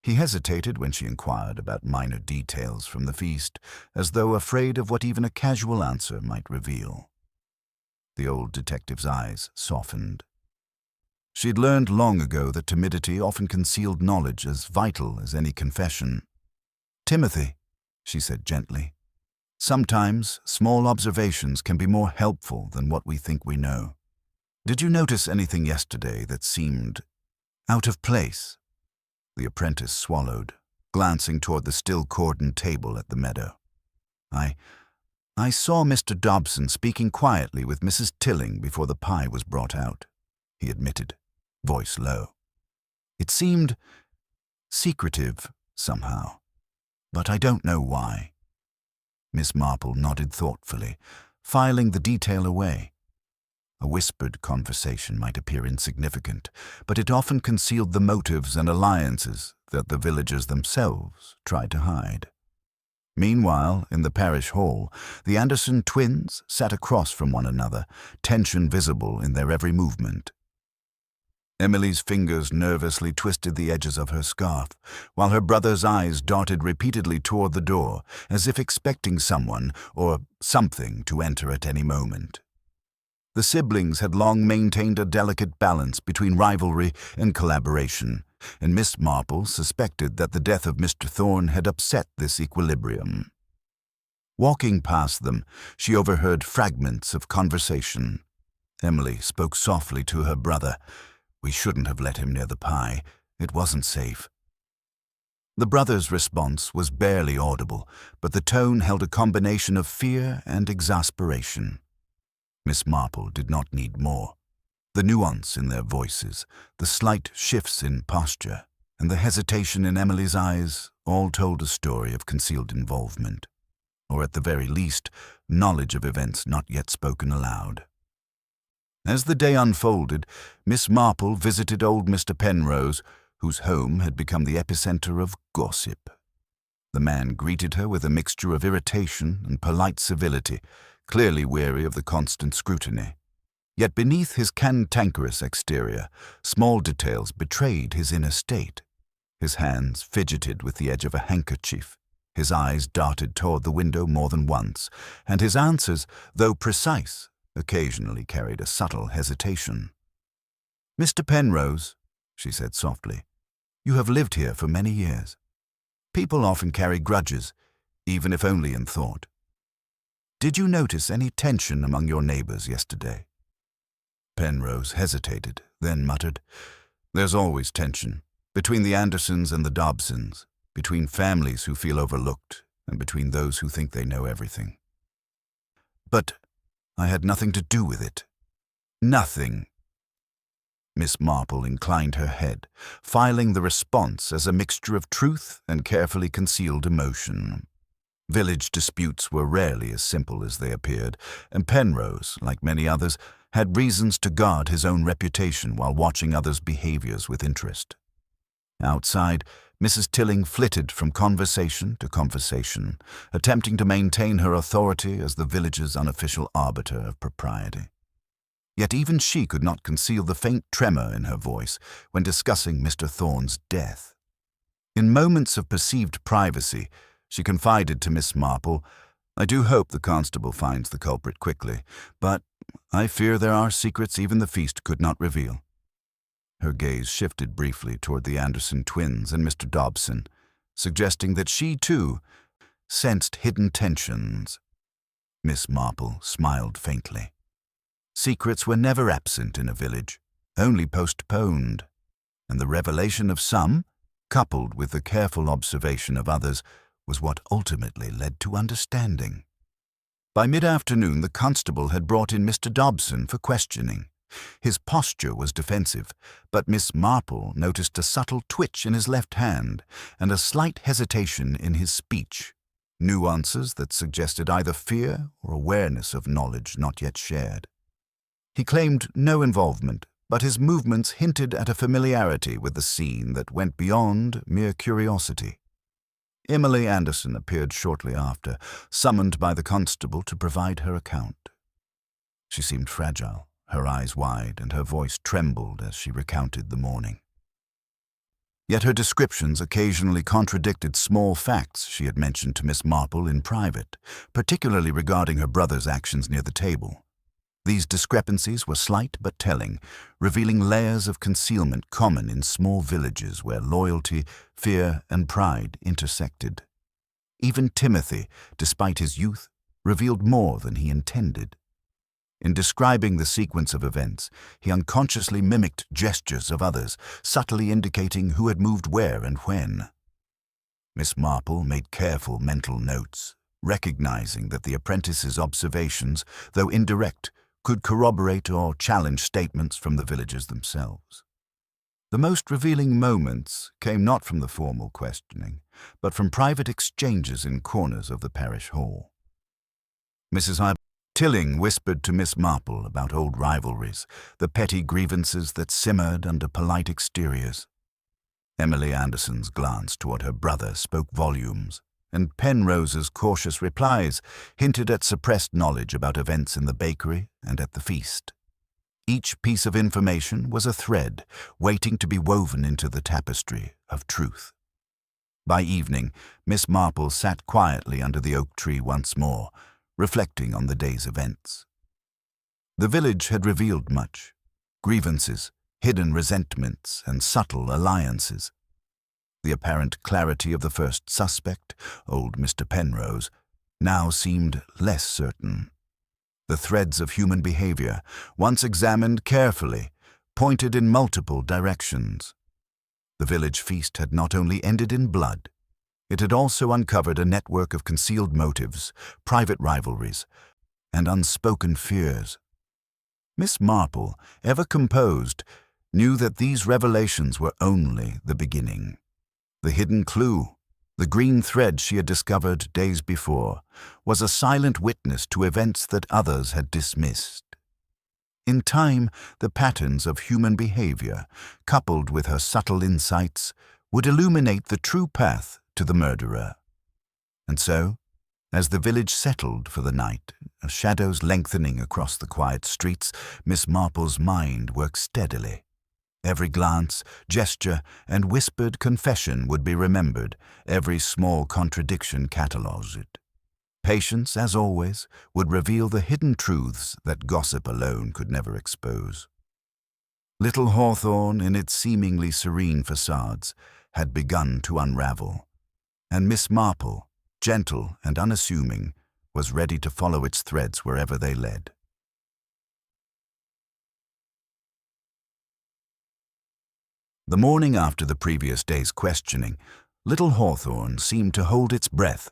He hesitated when she inquired about minor details from the feast, as though afraid of what even a casual answer might reveal. The old detective's eyes softened. She had learned long ago that timidity often concealed knowledge as vital as any confession. "Timothy," she said gently, "sometimes small observations can be more helpful than what we think we know. Did you notice anything yesterday that seemed out of place?" The apprentice swallowed, glancing toward the still-cordoned table at the meadow. I saw Mr. Dobson speaking quietly with Mrs. Tilling before the pie was brought out, he admitted, voice low. It seemed secretive, somehow, but I don't know why. Miss Marple nodded thoughtfully, filing the detail away. A whispered conversation might appear insignificant, but it often concealed the motives and alliances that the villagers themselves tried to hide. Meanwhile, in the parish hall, the Anderson twins sat across from one another, tension visible in their every movement. Emily's fingers nervously twisted the edges of her scarf, while her brother's eyes darted repeatedly toward the door, as if expecting someone or something to enter at any moment. The siblings had long maintained a delicate balance between rivalry and collaboration, and Miss Marple suspected that the death of Mr. Thorne had upset this equilibrium. Walking past them, she overheard fragments of conversation. Emily spoke softly to her brother. "We shouldn't have let him near the pie. It wasn't safe." The brother's response was barely audible, but the tone held a combination of fear and exasperation. Miss Marple did not need more. The nuance in their voices, the slight shifts in posture, and the hesitation in Emily's eyes all told a story of concealed involvement, or at the very least, knowledge of events not yet spoken aloud. As the day unfolded, Miss Marple visited old Mr. Penrose, whose home had become the epicenter of gossip. The man greeted her with a mixture of irritation and polite civility, clearly weary of the constant scrutiny. Yet beneath his cantankerous exterior, small details betrayed his inner state. His hands fidgeted with the edge of a handkerchief, his eyes darted toward the window more than once, and his answers, though precise, occasionally carried a subtle hesitation. "Mr. Penrose," she said softly, "you have lived here for many years. People often carry grudges, even if only in thought. Did you notice any tension among your neighbors yesterday?" Penrose hesitated, then muttered, "There's always tension, between the Andersons and the Dobsons, between families who feel overlooked, and between those who think they know everything. But I had nothing to do with it. Nothing." Miss Marple inclined her head, filing the response as a mixture of truth and carefully concealed emotion. Village disputes were rarely as simple as they appeared, and Penrose, like many others, had reasons to guard his own reputation while watching others' behaviors with interest. Outside, Mrs. Tilling flitted from conversation to conversation, attempting to maintain her authority as the village's unofficial arbiter of propriety. Yet even she could not conceal the faint tremor in her voice when discussing Mr. Thorne's death. In moments of perceived privacy, she confided to Miss Marple, "I do hope the constable finds the culprit quickly, but I fear there are secrets even the feast could not reveal." Her gaze shifted briefly toward the Anderson twins and Mr. Dobson, suggesting that she, too, sensed hidden tensions. Miss Marple smiled faintly. Secrets were never absent in a village, only postponed, and the revelation of some, coupled with the careful observation of others, was what ultimately led to understanding. By mid-afternoon, the constable had brought in Mr. Dobson for questioning. His posture was defensive, but Miss Marple noticed a subtle twitch in his left hand and a slight hesitation in his speech, nuances that suggested either fear or awareness of knowledge not yet shared. He claimed no involvement, but his movements hinted at a familiarity with the scene that went beyond mere curiosity. Emily Anderson appeared shortly after, summoned by the constable to provide her account. She seemed fragile, her eyes wide, and her voice trembled as she recounted the morning. Yet her descriptions occasionally contradicted small facts she had mentioned to Miss Marple in private, particularly regarding her brother's actions near the table. These discrepancies were slight but telling, revealing layers of concealment common in small villages where loyalty, fear, and pride intersected. Even Timothy, despite his youth, revealed more than he intended. In describing the sequence of events, he unconsciously mimicked gestures of others, subtly indicating who had moved where and when. Miss Marple made careful mental notes, recognizing that the apprentice's observations, though indirect, could corroborate or challenge statements from the villagers themselves. The most revealing moments came not from the formal questioning, but from private exchanges in corners of the parish hall. Mrs. Tilling whispered to Miss Marple about old rivalries, the petty grievances that simmered under polite exteriors. Emily Anderson's glance toward her brother spoke volumes, and Penrose's cautious replies hinted at suppressed knowledge about events in the bakery and at the feast. Each piece of information was a thread waiting to be woven into the tapestry of truth. By evening, Miss Marple sat quietly under the oak tree once more, reflecting on the day's events. The village had revealed much: grievances, hidden resentments, and subtle alliances. The apparent clarity of the first suspect, old Mr. Penrose, now seemed less certain. The threads of human behavior, once examined carefully, pointed in multiple directions. The village feast had not only ended in blood, it had also uncovered a network of concealed motives, private rivalries, and unspoken fears. Miss Marple, ever composed, knew that these revelations were only the beginning. The hidden clue, the green thread she had discovered days before, was a silent witness to events that others had dismissed. In time, the patterns of human behavior, coupled with her subtle insights, would illuminate the true path to the murderer. And so, as the village settled for the night, shadows lengthening across the quiet streets, Miss Marple's mind worked steadily. Every glance, gesture, and whispered confession would be remembered, every small contradiction catalogued. Patience, as always, would reveal the hidden truths that gossip alone could never expose. Little Hawthorne, in its seemingly serene facades, had begun to unravel, and Miss Marple, gentle and unassuming, was ready to follow its threads wherever they led. The morning after the previous day's questioning, Little Hawthorne seemed to hold its breath.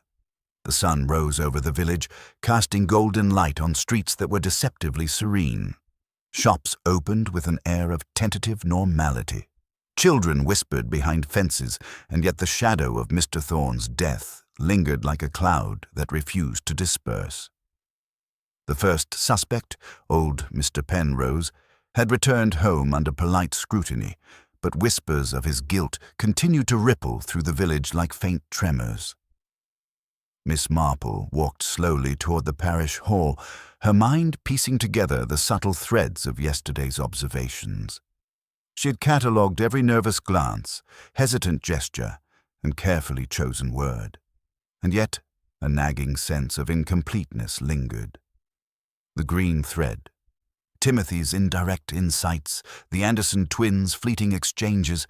The sun rose over the village, casting golden light on streets that were deceptively serene. Shops opened with an air of tentative normality. Children whispered behind fences, and yet the shadow of Mr. Thorne's death lingered like a cloud that refused to disperse. The first suspect, old Mr. Penrose, had returned home under polite scrutiny, but whispers of his guilt continued to ripple through the village like faint tremors. Miss Marple walked slowly toward the parish hall, her mind piecing together the subtle threads of yesterday's observations. She had catalogued every nervous glance, hesitant gesture, and carefully chosen word. And yet, a nagging sense of incompleteness lingered. The green thread, Timothy's indirect insights, the Anderson twins' fleeting exchanges,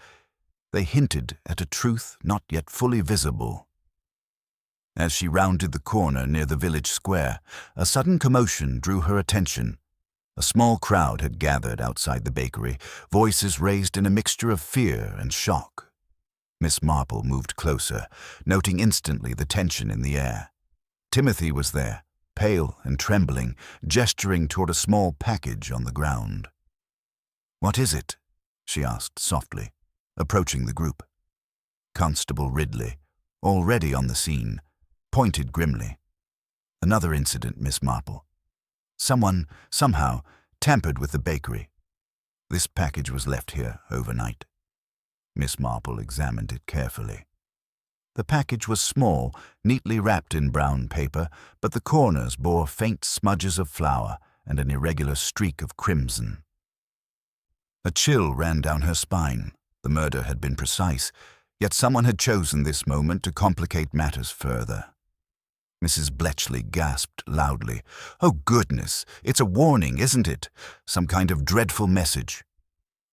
they hinted at a truth not yet fully visible. As she rounded the corner near the village square, a sudden commotion drew her attention. A small crowd had gathered outside the bakery, voices raised in a mixture of fear and shock. Miss Marple moved closer, noting instantly the tension in the air. Timothy was there, pale and trembling, gesturing toward a small package on the ground. "What is it?" she asked softly, approaching the group. Constable Ridley, already on the scene, pointed grimly. "Another incident, Miss Marple. Someone, somehow, tampered with the bakery. This package was left here overnight." Miss Marple examined it carefully. The package was small, neatly wrapped in brown paper, but the corners bore faint smudges of flour and an irregular streak of crimson. A chill ran down her spine. The murder had been precise, yet someone had chosen this moment to complicate matters further. Mrs. Bletchley gasped loudly. "Oh, goodness! It's a warning, isn't it? Some kind of dreadful message."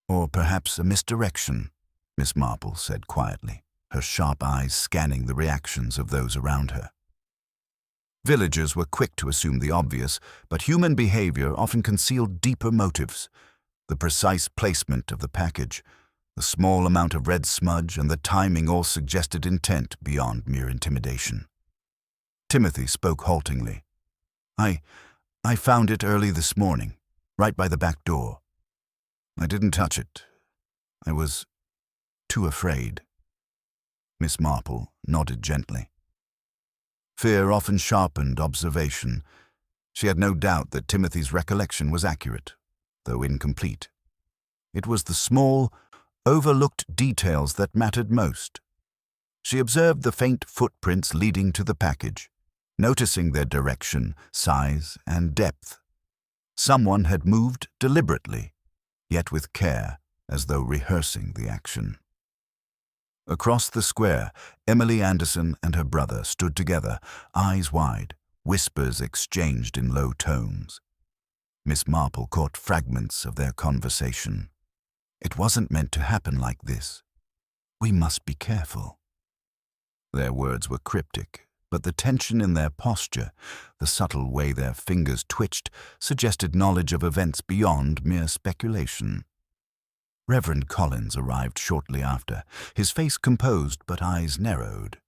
"Or perhaps a misdirection," Miss Marple said quietly, her sharp eyes scanning the reactions of those around her. Villagers were quick to assume the obvious, but human behavior often concealed deeper motives. The precise placement of the package, the small amount of red smudge, and the timing all suggested intent beyond mere intimidation. Timothy spoke haltingly. I found it early this morning, right by the back door. I didn't touch it. I was too afraid. Miss Marple nodded gently. Fear often sharpened observation. She had no doubt that Timothy's recollection was accurate, though incomplete. It was the small, overlooked details that mattered most. She observed the faint footprints leading to the package, noticing their direction, size, and depth. Someone had moved deliberately, yet with care, as though rehearsing the action. Across the square, Emily Anderson and her brother stood together, eyes wide, whispers exchanged in low tones. Miss Marple caught fragments of their conversation. It wasn't meant to happen like this. We must be careful. Their words were cryptic, but the tension in their posture, the subtle way their fingers twitched, suggested knowledge of events beyond mere speculation. Reverend Collins arrived shortly after, his face composed but eyes narrowed.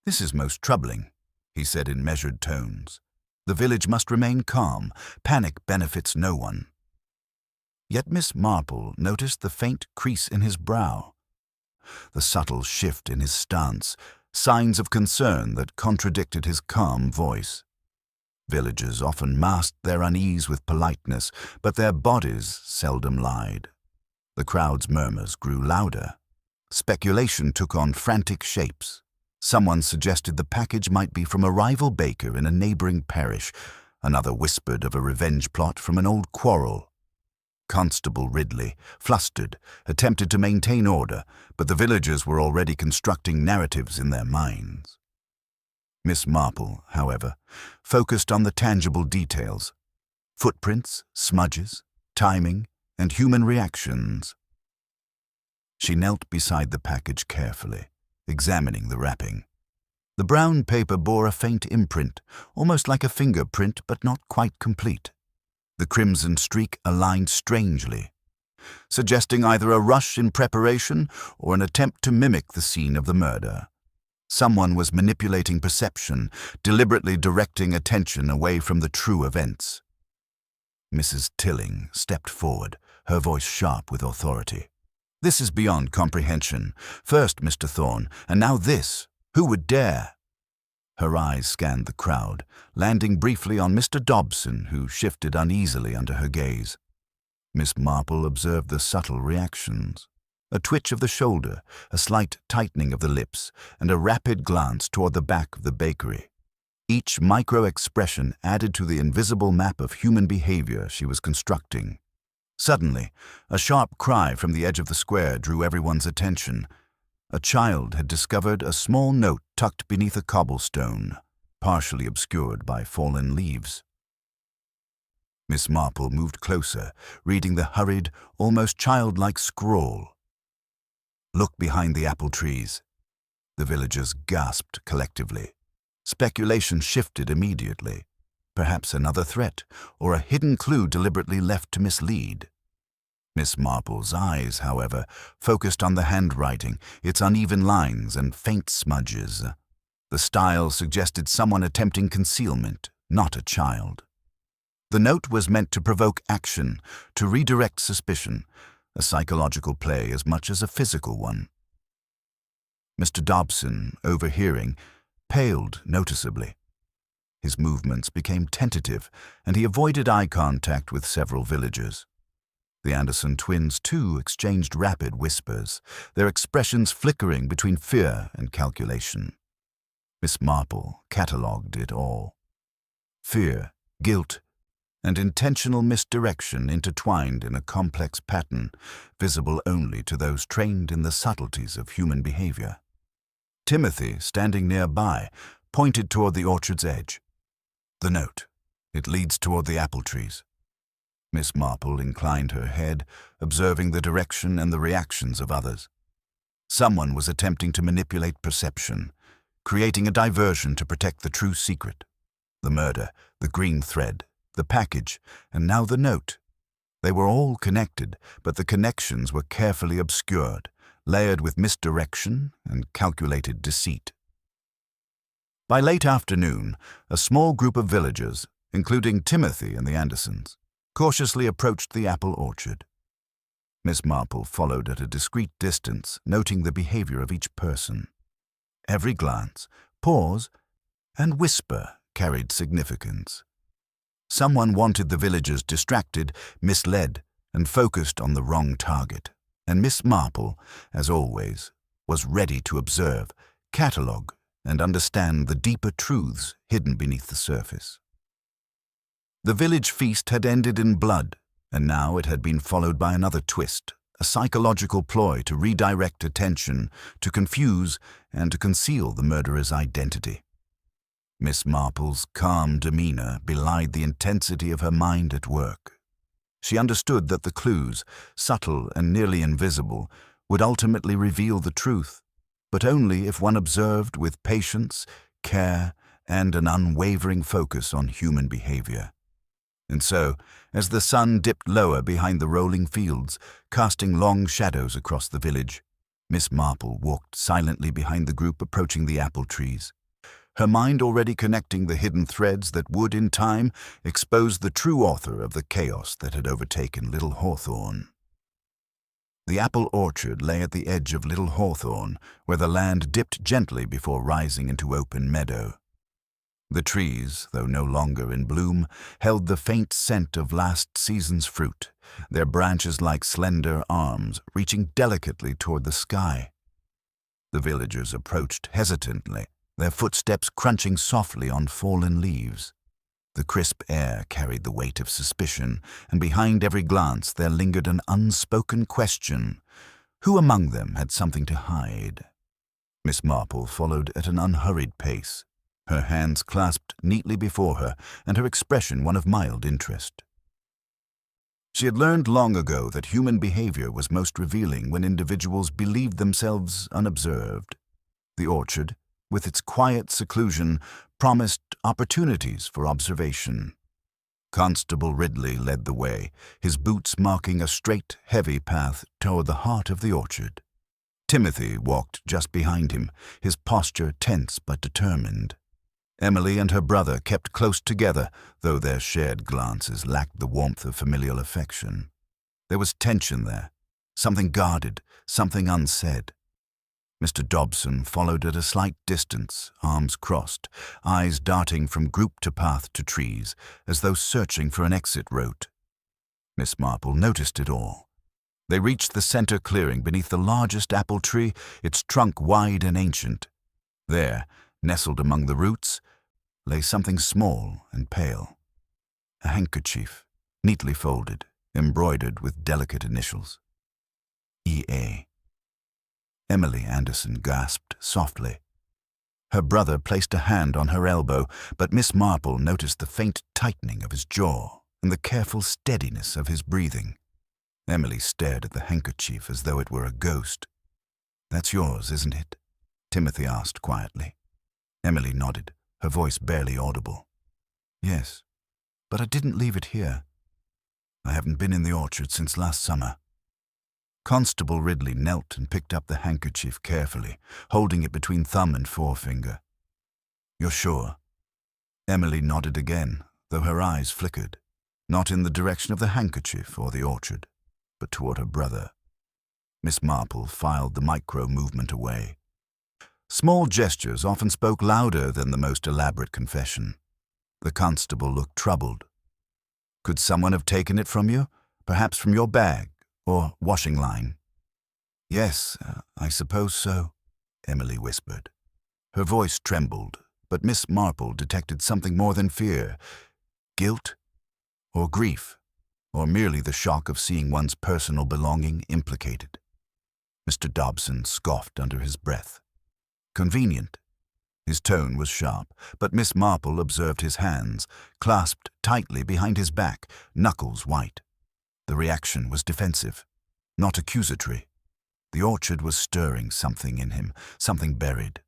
"This is most troubling," he said in measured tones. "The village must remain calm. Panic benefits no one." Yet Miss Marple noticed the faint crease in his brow, the subtle shift in his stance, signs of concern that contradicted his calm voice. Villagers often masked their unease with politeness, but their bodies seldom lied. The crowd's murmurs grew louder. Speculation took on frantic shapes. Someone suggested the package might be from a rival baker in a neighboring parish. Another whispered of a revenge plot from an old quarrel. Constable Ridley, flustered, attempted to maintain order, but the villagers were already constructing narratives in their minds. Miss Marple, however, focused on the tangible details: footprints, smudges, timing, and human reactions. She knelt beside the package carefully, examining the wrapping. The brown paper bore a faint imprint, almost like a fingerprint but not quite complete. The crimson streak aligned strangely, suggesting either a rush in preparation or an attempt to mimic the scene of the murder. Someone was manipulating perception, deliberately directing attention away from the true events. Mrs. Tilling stepped forward, her voice sharp with authority. "This is beyond comprehension. First Mr. Thorne, and now this. Who would dare?" Her eyes scanned the crowd, landing briefly on Mr. Dobson, who shifted uneasily under her gaze. Miss Marple observed the subtle reactions: a twitch of the shoulder, a slight tightening of the lips, and a rapid glance toward the back of the bakery. Each micro-expression added to the invisible map of human behavior she was constructing. Suddenly, a sharp cry from the edge of the square drew everyone's attention. A child had discovered a small note tucked beneath a cobblestone, partially obscured by fallen leaves. Miss Marple moved closer, reading the hurried, almost childlike scrawl. "Look behind the apple trees." The villagers gasped collectively. Speculation shifted immediately. Perhaps another threat, or a hidden clue deliberately left to mislead. Miss Marple's eyes, however, focused on the handwriting, its uneven lines and faint smudges. The style suggested someone attempting concealment, not a child. The note was meant to provoke action, to redirect suspicion, a psychological play as much as a physical one. Mr. Dobson, overhearing, paled noticeably. His movements became tentative, and he avoided eye contact with several villagers. The Anderson twins, too, exchanged rapid whispers, their expressions flickering between fear and calculation. Miss Marple catalogued it all. Fear, guilt, and intentional misdirection intertwined in a complex pattern, visible only to those trained in the subtleties of human behavior. Timothy, standing nearby, pointed toward the orchard's edge. "The note. It leads toward the apple trees." Miss Marple inclined her head, observing the direction and the reactions of others. Someone was attempting to manipulate perception, creating a diversion to protect the true secret, The murder, the green thread, the package, and now the note. They were all connected, but the connections were carefully obscured, layered with misdirection and calculated deceit. By late afternoon, a small group of villagers, including Timothy and the Andersons, cautiously approached the apple orchard. Miss Marple followed at a discreet distance, noting the behavior of each person. Every glance, pause, and whisper carried significance. Someone wanted the villagers distracted, misled, and focused on the wrong target, and Miss Marple, as always, was ready to observe, catalogue, and understand the deeper truths hidden beneath the surface. The village feast had ended in blood, and now it had been followed by another twist, a psychological ploy to redirect attention, to confuse, and to conceal the murderer's identity. Miss Marple's calm demeanor belied the intensity of her mind at work. She understood that the clues, subtle and nearly invisible, would ultimately reveal the truth, but only if one observed with patience, care, and an unwavering focus on human behavior. And so, as the sun dipped lower behind the rolling fields, casting long shadows across the village, Miss Marple walked silently behind the group approaching the apple trees, her mind already connecting the hidden threads that would, in time, expose the true author of the chaos that had overtaken Little Hawthorne. The apple orchard lay at the edge of Little Hawthorne, where the land dipped gently before rising into open meadow. The trees, though no longer in bloom, held the faint scent of last season's fruit, their branches like slender arms reaching delicately toward the sky. The villagers approached hesitantly, their footsteps crunching softly on fallen leaves. The crisp air carried the weight of suspicion, and behind every glance there lingered an unspoken question. Who among them had something to hide? Miss Marple followed at an unhurried pace, her hands clasped neatly before her, and her expression one of mild interest. She had learned long ago that human behavior was most revealing when individuals believed themselves unobserved. The orchard, with its quiet seclusion, promised opportunities for observation. Constable Ridley led the way, his boots marking a straight, heavy path toward the heart of the orchard. Timothy walked just behind him, his posture tense but determined. Emily and her brother kept close together, though their shared glances lacked the warmth of familial affection. There was tension there, something guarded, something unsaid. Mr. Dobson followed at a slight distance, arms crossed, eyes darting from group to path to trees, as though searching for an exit route. Miss Marple noticed it all. They reached the center clearing beneath the largest apple tree, its trunk wide and ancient. There, nestled among the roots, lay something small and pale. A handkerchief, neatly folded, embroidered with delicate initials. E.A. Emily Anderson gasped softly. Her brother placed a hand on her elbow, but Miss Marple noticed the faint tightening of his jaw and the careful steadiness of his breathing. Emily stared at the handkerchief as though it were a ghost. "That's yours, isn't it?" Timothy asked quietly. Emily nodded, her voice barely audible. "Yes, but I didn't leave it here. I haven't been in the orchard since last summer." Constable Ridley knelt and picked up the handkerchief carefully, holding it between thumb and forefinger. "You're sure?" Emily nodded again, though her eyes flickered, not in the direction of the handkerchief or the orchard, but toward her brother. Miss Marple filed the micro-movement away. Small gestures often spoke louder than the most elaborate confession. The constable looked troubled. "Could someone have taken it from you? Perhaps from your bag or washing line?" "Yes, I suppose so," Emily whispered. Her voice trembled, but Miss Marple detected something more than fear. Guilt? Or grief? Or merely the shock of seeing one's personal belonging implicated? Mr. Dobson scoffed under his breath. Convenient. His tone was sharp, but Miss Marple observed his hands, clasped tightly behind his back, knuckles white. The reaction was defensive, not accusatory. The orchard was stirring something in him, something buried.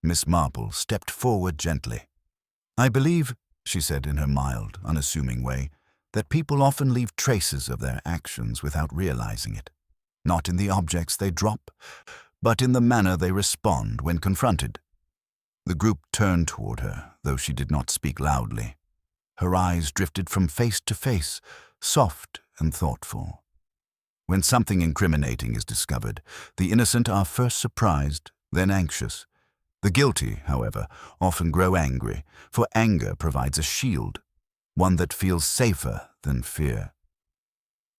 Miss Marple stepped forward gently. I believe, she said in her mild, unassuming way, that people often leave traces of their actions without realizing it, not in the objects they drop, but in the manner they respond when confronted. The group turned toward her, though she did not speak loudly. Her eyes drifted from face to face, soft and thoughtful. When something incriminating is discovered, the innocent are first surprised, then anxious. The guilty, however, often grow angry, for anger provides a shield, one that feels safer than fear.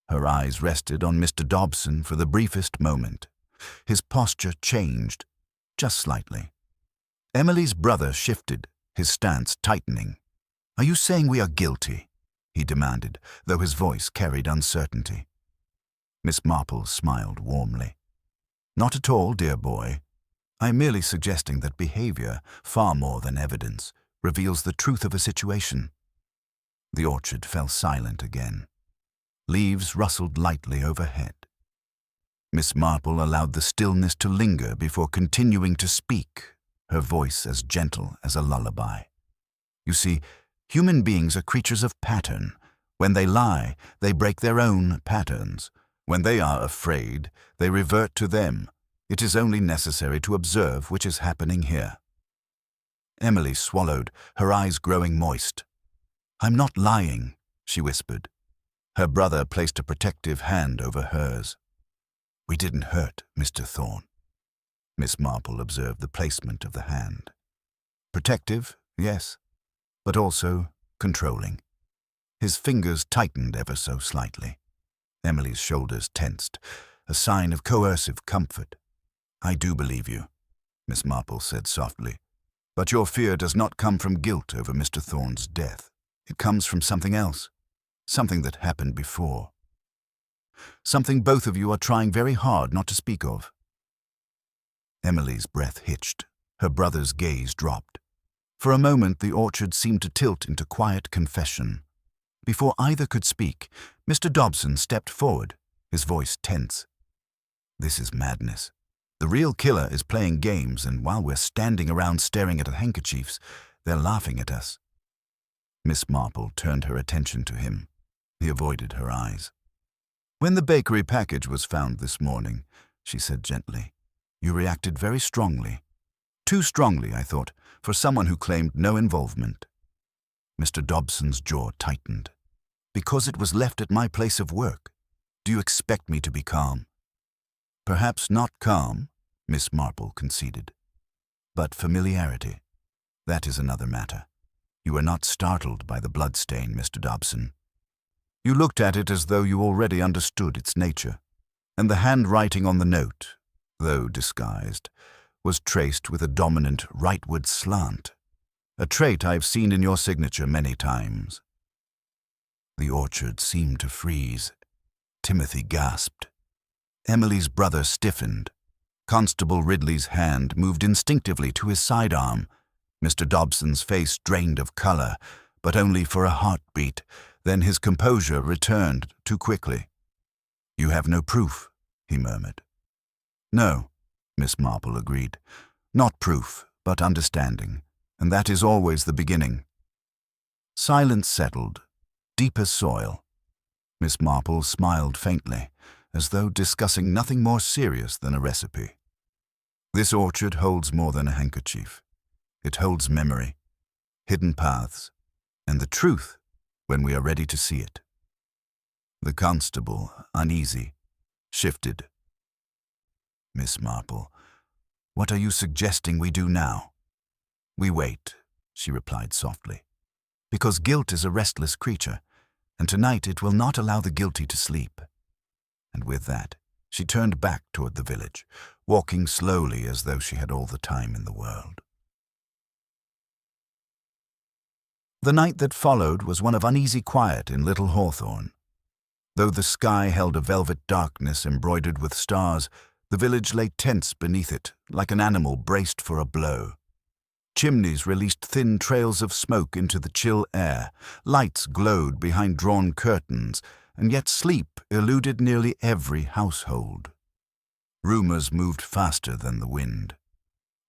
Her eyes rested on Mr. Dobson for the briefest moment. His posture changed, just slightly. Emily's brother shifted, his stance tightening. "Are you saying we are guilty?" he demanded, though his voice carried uncertainty. Miss Marple smiled warmly. "Not at all, dear boy. I am merely suggesting that behavior, far more than evidence, reveals the truth of a situation." The orchard fell silent again. Leaves rustled lightly overhead. Miss Marple allowed the stillness to linger before continuing to speak, her voice as gentle as a lullaby. "You see, human beings are creatures of pattern. When they lie, they break their own patterns. When they are afraid, they revert to them. It is only necessary to observe which is happening here." Emily swallowed, her eyes growing moist. "I'm not lying," she whispered. Her brother placed a protective hand over hers. "We didn't hurt Mr. Thorne." Miss Marple observed the placement of the hand. Protective, yes, but also controlling. His fingers tightened ever so slightly. Emily's shoulders tensed, a sign of coercive comfort. "I do believe you," Miss Marple said softly. "But your fear does not come from guilt over Mr. Thorne's death. It comes from something else, something that happened before. Something both of you are trying very hard not to speak of." Emily's breath hitched. Her brother's gaze dropped. For a moment the orchard seemed to tilt into quiet confession. Before either could speak, Mr. Dobson stepped forward, his voice tense. "This is madness. The real killer is playing games, and while we're standing around staring at handkerchiefs, they're laughing at us." Miss Marple turned her attention to him. He avoided her eyes. "When the bakery package was found this morning," she said gently, "you reacted very strongly. Too strongly, I thought, for someone who claimed no involvement." Mr. Dobson's jaw tightened. "Because it was left at my place of work. Do you expect me to be calm?" "Perhaps not calm," Miss Marple conceded. "But familiarity, that is another matter. You were not startled by the bloodstain, Mr. Dobson. You looked at it as though you already understood its nature, and the handwriting on the note, though disguised, was traced with a dominant rightward slant, a trait I've seen in your signature many times." The orchard seemed to freeze. Timothy gasped. Emily's brother stiffened. Constable Ridley's hand moved instinctively to his sidearm. Mr. Dobson's face drained of color, but only for a heartbeat. Then his composure returned too quickly. "You have no proof," he murmured. "No," Miss Marple agreed. "Not proof, but understanding, and that is always the beginning." Silence settled, deep as soil. Miss Marple smiled faintly, as though discussing nothing more serious than a recipe. "This orchard holds more than a handkerchief. It holds memory, hidden paths, and the truth when we are ready to see it." The constable, uneasy, shifted. "Miss Marple, what are you suggesting we do now?" "We wait," she replied softly, "because guilt is a restless creature, and tonight it will not allow the guilty to sleep." And with that, she turned back toward the village, walking slowly as though she had all the time in the world. The night that followed was one of uneasy quiet in Little Hawthorne. Though the sky held a velvet darkness embroidered with stars, the village lay tense beneath it, like an animal braced for a blow. Chimneys released thin trails of smoke into the chill air, lights glowed behind drawn curtains, and yet sleep eluded nearly every household. Rumors moved faster than the wind.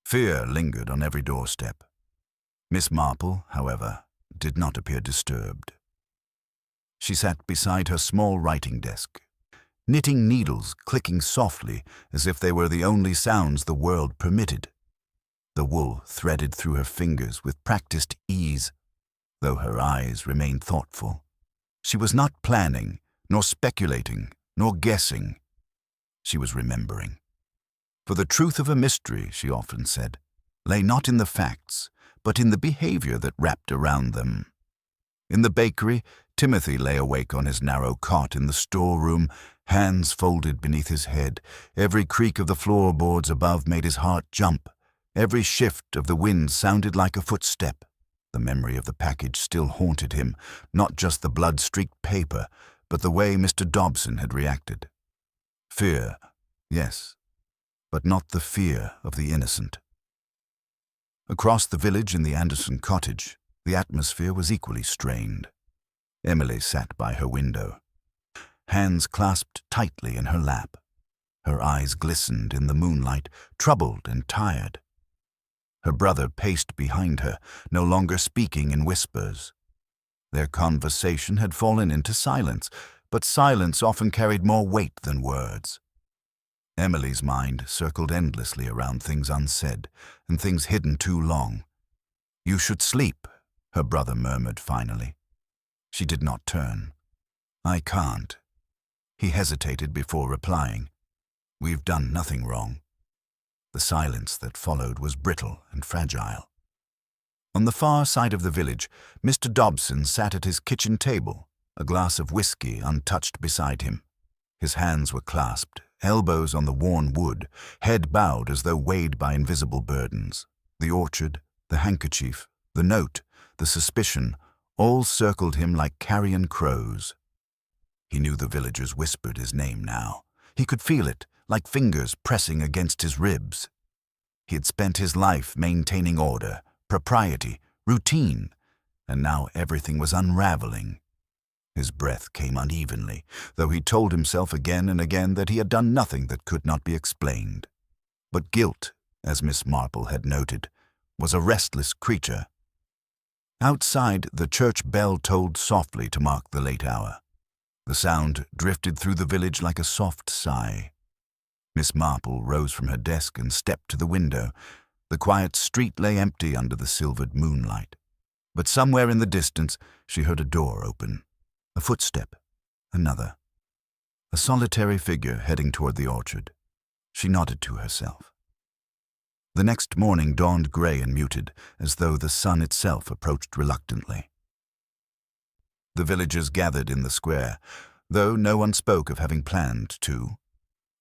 Fear lingered on every doorstep. Miss Marple, however, did not appear disturbed. She sat beside her small writing desk, knitting needles clicking softly as if they were the only sounds the world permitted. The wool threaded through her fingers with practiced ease, though her eyes remained thoughtful. She was not planning, nor speculating, nor guessing. She was remembering. For the truth of a mystery, she often said, lay not in the facts, but in the behavior that wrapped around them. In the bakery, Timothy lay awake on his narrow cot in the storeroom, hands folded beneath his head. Every creak of the floorboards above made his heart jump. Every shift of the wind sounded like a footstep. The memory of the package still haunted him, not just the blood-streaked paper, but the way Mr. Dobson had reacted. Fear, yes, but not the fear of the innocent. Across the village in the Anderson cottage, the atmosphere was equally strained. Emily sat by her window, hands clasped tightly in her lap. Her eyes glistened in the moonlight, troubled and tired. Her brother paced behind her, no longer speaking in whispers. Their conversation had fallen into silence, but silence often carried more weight than words. Emily's mind circled endlessly around things unsaid and things hidden too long. "You should sleep," her brother murmured finally. She did not turn. "I can't." He hesitated before replying. "We've done nothing wrong." The silence that followed was brittle and fragile. On the far side of the village, Mr. Dobson sat at his kitchen table, a glass of whiskey untouched beside him. His hands were clasped, elbows on the worn wood, head bowed as though weighed by invisible burdens. The orchard, the handkerchief, the note, the suspicion, all circled him like carrion crows. He knew the villagers whispered his name now. He could feel it, like fingers pressing against his ribs. He had spent his life maintaining order, propriety, routine, and now everything was unraveling. His breath came unevenly, though he told himself again and again that he had done nothing that could not be explained. But guilt, as Miss Marple had noted, was a restless creature. Outside, the church bell tolled softly to mark the late hour. The sound drifted through the village like a soft sigh. Miss Marple rose from her desk and stepped to the window. The quiet street lay empty under the silvered moonlight. But somewhere in the distance, she heard a door open. A footstep. Another. A solitary figure heading toward the orchard. She nodded to herself. The next morning dawned gray and muted, as though the sun itself approached reluctantly. The villagers gathered in the square, though no one spoke of having planned to.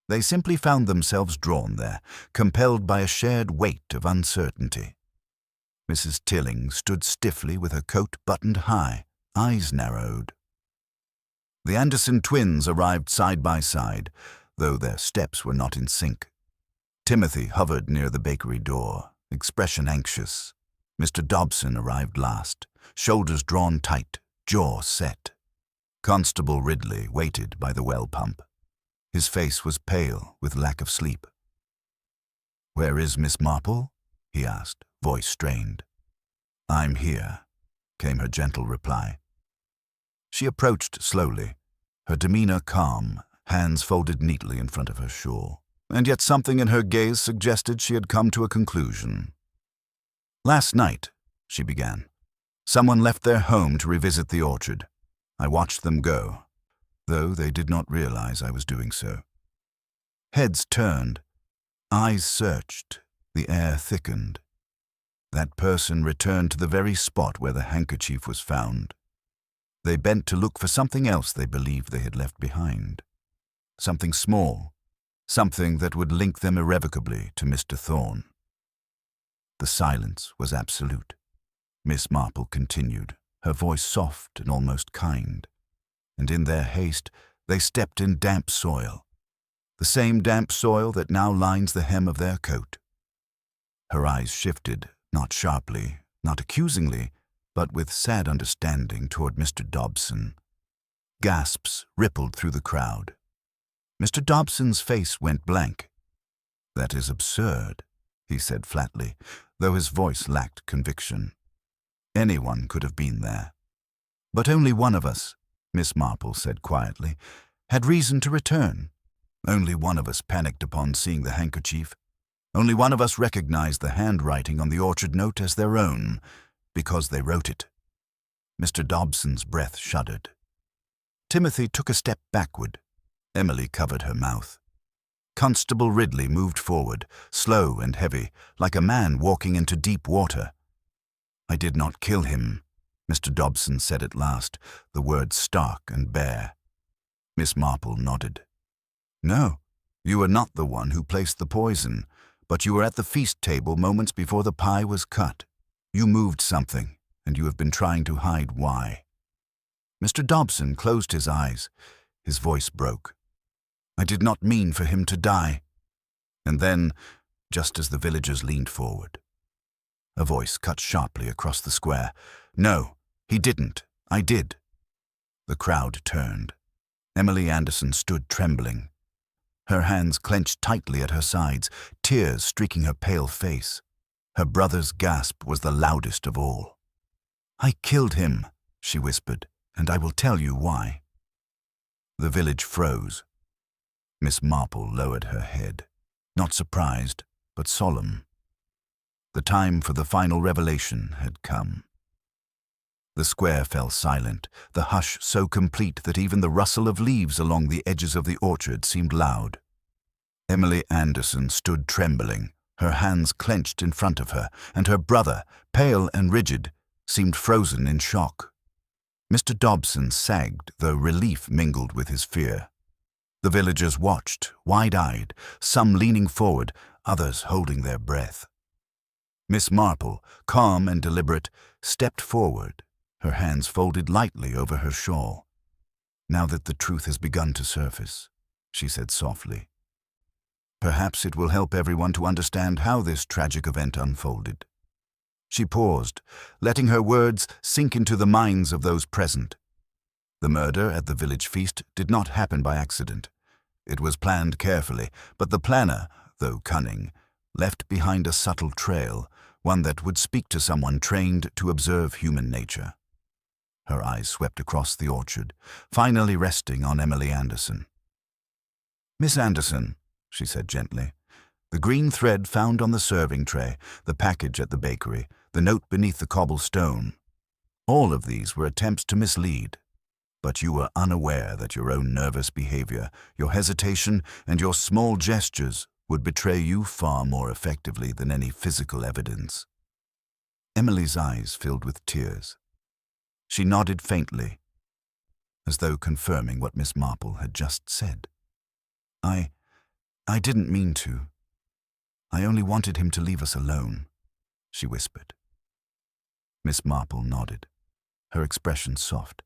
They simply found themselves drawn there, compelled by a shared weight of uncertainty. Mrs. Tilling stood stiffly with her coat buttoned high, eyes narrowed. The Anderson twins arrived side by side, though their steps were not in sync. Timothy hovered near the bakery door, expression anxious. Mr. Dobson arrived last, shoulders drawn tight, jaw set. Constable Ridley waited by the well pump. His face was pale with lack of sleep. "Where is Miss Marple?" he asked, voice strained. "I'm here," came her gentle reply. She approached slowly, her demeanor calm, hands folded neatly in front of her shawl, and yet something in her gaze suggested she had come to a conclusion. "Last night," she began, "someone left their home to revisit the orchard. I watched them go, though they did not realize I was doing so. Heads turned, eyes searched, the air thickened. That person returned to the very spot where the handkerchief was found. They bent to look for something else they believed they had left behind. Something small, something that would link them irrevocably to Mr. Thorne." The silence was absolute. Miss Marple continued, her voice soft and almost kind. And in their haste, they stepped in damp soil, the same damp soil that now lines the hem of their coat. Her eyes shifted, not sharply, not accusingly, but with sad understanding toward Mr. Dobson. Gasps rippled through the crowd. Mr. Dobson's face went blank. "That is absurd," he said flatly, though his voice lacked conviction. Anyone could have been there. But only one of us, Miss Marple said quietly, had reason to return. Only one of us panicked upon seeing the handkerchief. Only one of us recognized the handwriting on the orchard note as their own, because they wrote it. Mr. Dobson's breath shuddered. Timothy took a step backward. Emily covered her mouth. Constable Ridley moved forward, slow and heavy, like a man walking into deep water. "I did not kill him," Mr. Dobson said at last, the words stark and bare. Miss Marple nodded. "No, you were not the one who placed the poison, but you were at the feast table moments before the pie was cut. You moved something, and you have been trying to hide why." Mr. Dobson closed his eyes. His voice broke. "I did not mean for him to die." And then, just as the villagers leaned forward, a voice cut sharply across the square. "No, he didn't. I did." The crowd turned. Emily Anderson stood trembling. Her hands clenched tightly at her sides, tears streaking her pale face. Her brother's gasp was the loudest of all. "I killed him," she whispered, "and I will tell you why." The village froze. Miss Marple lowered her head, not surprised, but solemn. The time for the final revelation had come. The square fell silent, the hush so complete that even the rustle of leaves along the edges of the orchard seemed loud. Emily Anderson stood trembling, her hands clenched in front of her, and her brother, pale and rigid, seemed frozen in shock. Mr. Dobson sagged, though relief mingled with his fear. The villagers watched, wide-eyed, some leaning forward, others holding their breath. Miss Marple, calm and deliberate, stepped forward, her hands folded lightly over her shawl. "Now that the truth has begun to surface," she said softly, "perhaps it will help everyone to understand how this tragic event unfolded." She paused, letting her words sink into the minds of those present. The murder at the village feast did not happen by accident. It was planned carefully, but the planner, though cunning, left behind a subtle trail, one that would speak to someone trained to observe human nature. Her eyes swept across the orchard, finally resting on Emily Anderson. "Miss Anderson," she said gently, "the green thread found on the serving tray, the package at the bakery, the note beneath the cobblestone, all of these were attempts to mislead. But you were unaware that your own nervous behavior, your hesitation, and your small gestures would betray you far more effectively than any physical evidence." Emily's eyes filled with tears. She nodded faintly, as though confirming what Miss Marple had just said. I didn't mean to. I only wanted him to leave us alone," she whispered. Miss Marple nodded, her expression soft.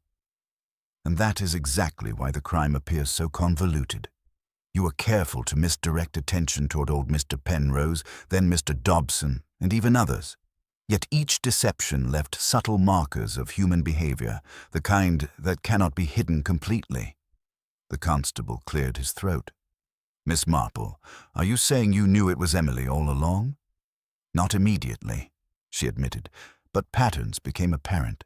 "And that is exactly why the crime appears so convoluted. You were careful to misdirect attention toward old Mr. Penrose, then Mr. Dobson, and even others. Yet each deception left subtle markers of human behavior, the kind that cannot be hidden completely." The constable cleared his throat. "Miss Marple, are you saying you knew it was Emily all along?" "Not immediately," she admitted, "but patterns became apparent.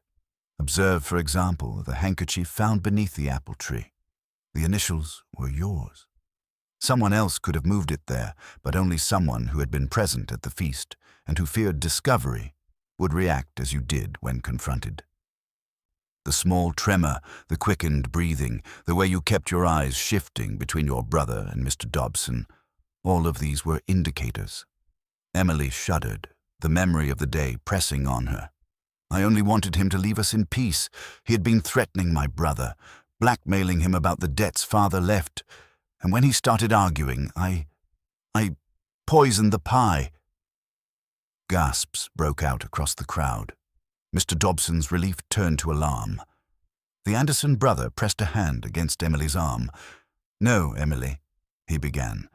Observe, for example, the handkerchief found beneath the apple tree. The initials were yours. Someone else could have moved it there, but only someone who had been present at the feast and who feared discovery would react as you did when confronted. The small tremor, the quickened breathing, the way you kept your eyes shifting between your brother and Mr. Dobson, all of these were indicators." Emily shuddered, the memory of the day pressing on her. "I only wanted him to leave us in peace. He had been threatening my brother, blackmailing him about the debts father left, and when he started arguing, I poisoned the pie." Gasps broke out across the crowd. Mr. Dobson's relief turned to alarm. The Anderson brother pressed a hand against Emily's arm. "No, Emily," he began,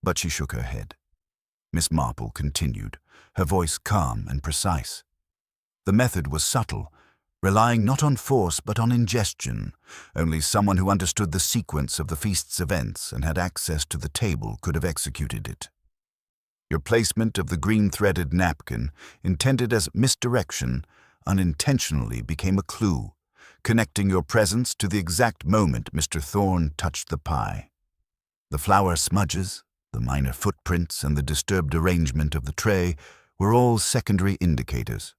but she shook her head. Miss Marple continued, her voice calm and precise. The method was subtle, relying not on force but on ingestion. Only someone who understood the sequence of the feast's events and had access to the table could have executed it. Your placement of the green-threaded napkin, intended as misdirection, unintentionally became a clue, connecting your presence to the exact moment Mr. Thorne touched the pie. The flour smudges, the minor footprints, and the disturbed arrangement of the tray were all secondary indicators.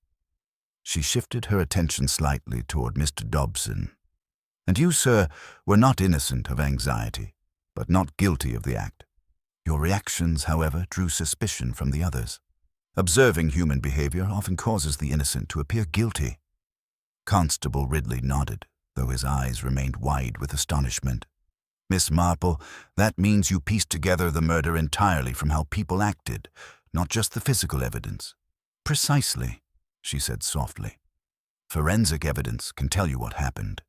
She shifted her attention slightly toward Mr. Dobson. And you, sir, were not innocent of anxiety, but not guilty of the act. Your reactions, however, drew suspicion from the others. Observing human behavior often causes the innocent to appear guilty. Constable Ridley nodded, though his eyes remained wide with astonishment. Miss Marple, that means you pieced together the murder entirely from how people acted, not just the physical evidence. Precisely, she said softly. Forensic evidence can tell you what happened.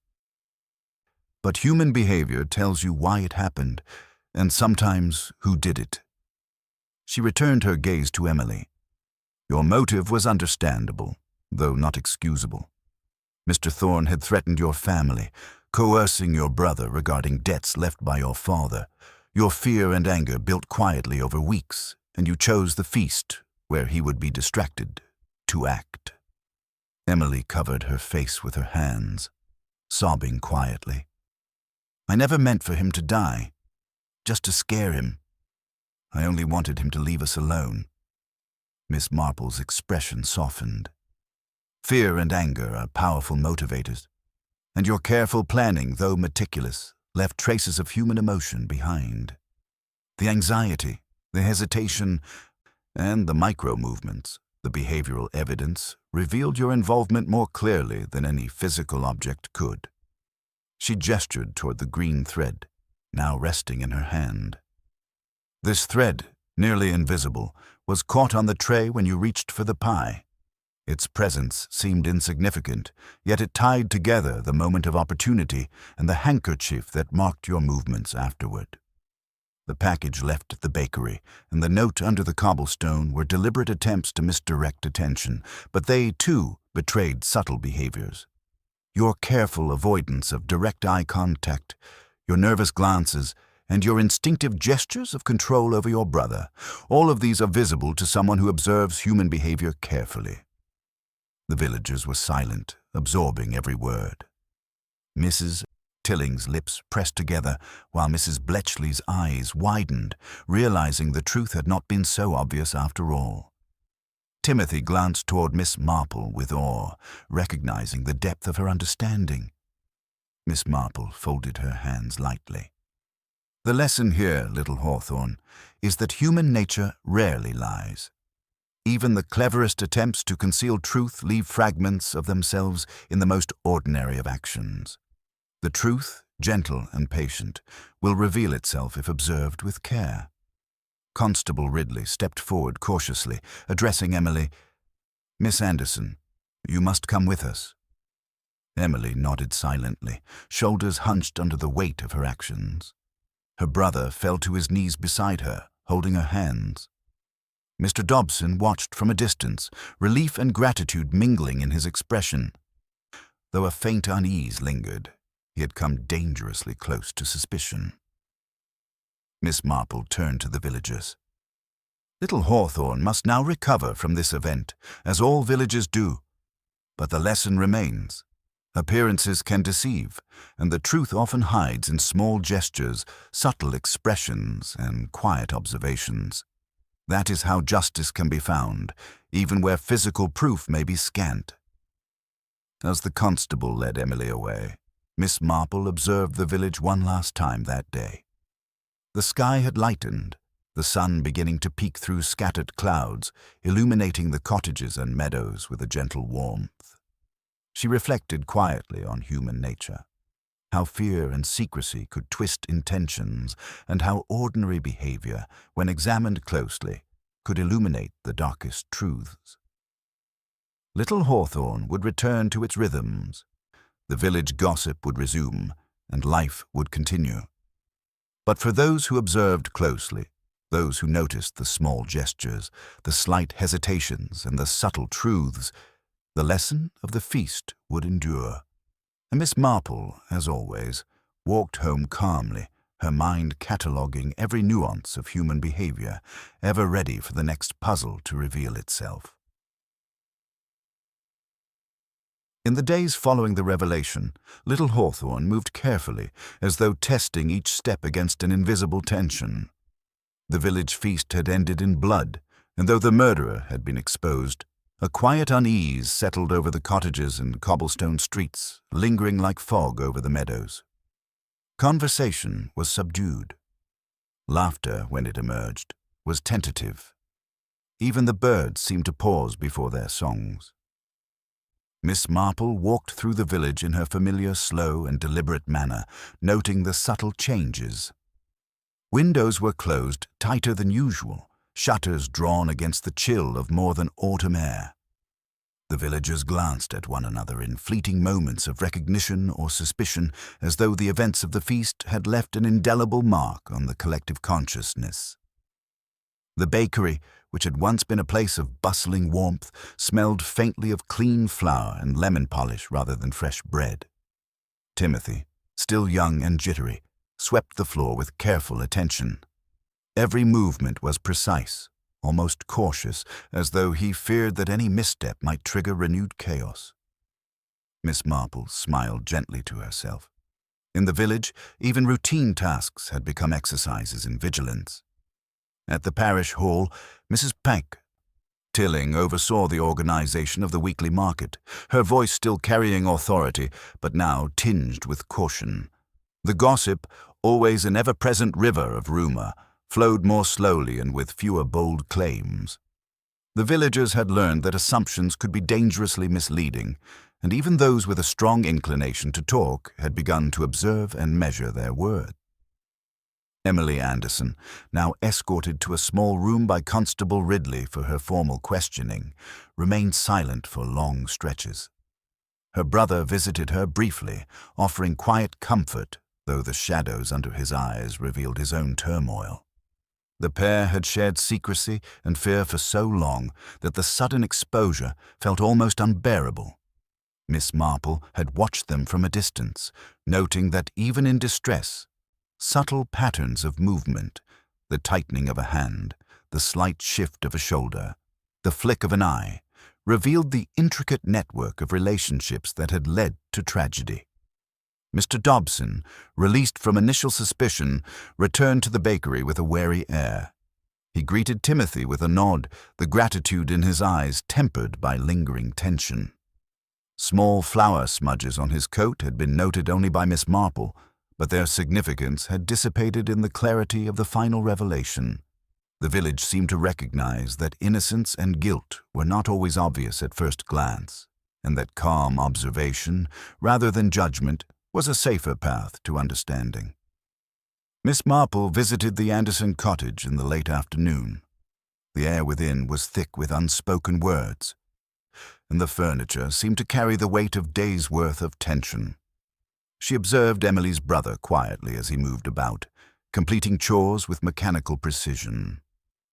But human behavior tells you why it happened, and sometimes who did it. She returned her gaze to Emily. Your motive was understandable, though not excusable. Mr. Thorne had threatened your family, coercing your brother regarding debts left by your father. Your fear and anger built quietly over weeks, and you chose the feast, where he would be distracted, to act. Emily covered her face with her hands, sobbing quietly. I never meant for him to die, just to scare him. I only wanted him to leave us alone. Miss Marple's expression softened. Fear and anger are powerful motivators, and your careful planning, though meticulous, left traces of human emotion behind. The anxiety, the hesitation, and the micro-movements, the behavioral evidence, revealed your involvement more clearly than any physical object could. She gestured toward the green thread, now resting in her hand. This thread, nearly invisible, was caught on the tray when you reached for the pie. Its presence seemed insignificant, yet it tied together the moment of opportunity and the handkerchief that marked your movements afterward. The package left at the bakery and the note under the cobblestone were deliberate attempts to misdirect attention, but they, too, betrayed subtle behaviors. Your careful avoidance of direct eye contact, your nervous glances, and your instinctive gestures of control over your brother, all of these are visible to someone who observes human behavior carefully. The villagers were silent, absorbing every word. Mrs. Tilling's lips pressed together, while Mrs. Bletchley's eyes widened, realizing the truth had not been so obvious after all. Timothy glanced toward Miss Marple with awe, recognizing the depth of her understanding. Miss Marple folded her hands lightly. The lesson here, little Hawthorne, is that human nature rarely lies. Even the cleverest attempts to conceal truth leave fragments of themselves in the most ordinary of actions. The truth, gentle and patient, will reveal itself if observed with care. Constable Ridley stepped forward cautiously, addressing Emily. Miss Anderson, you must come with us. Emily nodded silently, shoulders hunched under the weight of her actions. Her brother fell to his knees beside her, holding her hands. Mr. Dobson watched from a distance, relief and gratitude mingling in his expression. Though a faint unease lingered, he had come dangerously close to suspicion. Miss Marple turned to the villagers. Little Hawthorne must now recover from this event, as all villagers do. But the lesson remains. Appearances can deceive, and the truth often hides in small gestures, subtle expressions, and quiet observations. That is how justice can be found, even where physical proof may be scant. As the constable led Emily away, Miss Marple observed the village one last time that day. The sky had lightened, the sun beginning to peek through scattered clouds, illuminating the cottages and meadows with a gentle warmth. She reflected quietly on human nature, how fear and secrecy could twist intentions, and how ordinary behavior, when examined closely, could illuminate the darkest truths. Little Hawthorne would return to its rhythms. The village gossip would resume, and life would continue. But for those who observed closely, those who noticed the small gestures, the slight hesitations, and the subtle truths, the lesson of the feast would endure. And Miss Marple, as always, walked home calmly, her mind cataloguing every nuance of human behavior, ever ready for the next puzzle to reveal itself. In the days following the revelation, little Hawthorne moved carefully, as though testing each step against an invisible tension. The village feast had ended in blood, and though the murderer had been exposed, a quiet unease settled over the cottages and cobblestone streets, lingering like fog over the meadows. Conversation was subdued. Laughter, when it emerged, was tentative. Even the birds seemed to pause before their songs. Miss Marple walked through the village in her familiar, slow and deliberate manner, noting the subtle changes. Windows were closed tighter than usual, shutters drawn against the chill of more than autumn air. The villagers glanced at one another in fleeting moments of recognition or suspicion, as though the events of the feast had left an indelible mark on the collective consciousness. The bakery, which had once been a place of bustling warmth, smelled faintly of clean flour and lemon polish rather than fresh bread. Timothy, still young and jittery, swept the floor with careful attention. Every movement was precise, almost cautious, as though he feared that any misstep might trigger renewed chaos. Miss Marple smiled gently to herself. In the village, even routine tasks had become exercises in vigilance. At the parish hall, Mrs. Pank Tilling oversaw the organization of the weekly market, her voice still carrying authority, but now tinged with caution. The gossip, always an ever-present river of rumor, flowed more slowly and with fewer bold claims. The villagers had learned that assumptions could be dangerously misleading, and even those with a strong inclination to talk had begun to observe and measure their words. Emily Anderson, now escorted to a small room by Constable Ridley for her formal questioning, remained silent for long stretches. Her brother visited her briefly, offering quiet comfort, though the shadows under his eyes revealed his own turmoil. The pair had shared secrecy and fear for so long that the sudden exposure felt almost unbearable. Miss Marple had watched them from a distance, noting that even in distress, subtle patterns of movement, the tightening of a hand, the slight shift of a shoulder, the flick of an eye, revealed the intricate network of relationships that had led to tragedy. Mr. Dobson, released from initial suspicion, returned to the bakery with a wary air. He greeted Timothy with a nod, the gratitude in his eyes tempered by lingering tension. Small flour smudges on his coat had been noted only by Miss Marple, but their significance had dissipated in the clarity of the final revelation. The village seemed to recognize that innocence and guilt were not always obvious at first glance, and that calm observation, rather than judgment, was a safer path to understanding. Miss Marple visited the Anderson cottage in the late afternoon. The air within was thick with unspoken words, and the furniture seemed to carry the weight of days' worth of tension. She observed Emily's brother quietly as he moved about, completing chores with mechanical precision.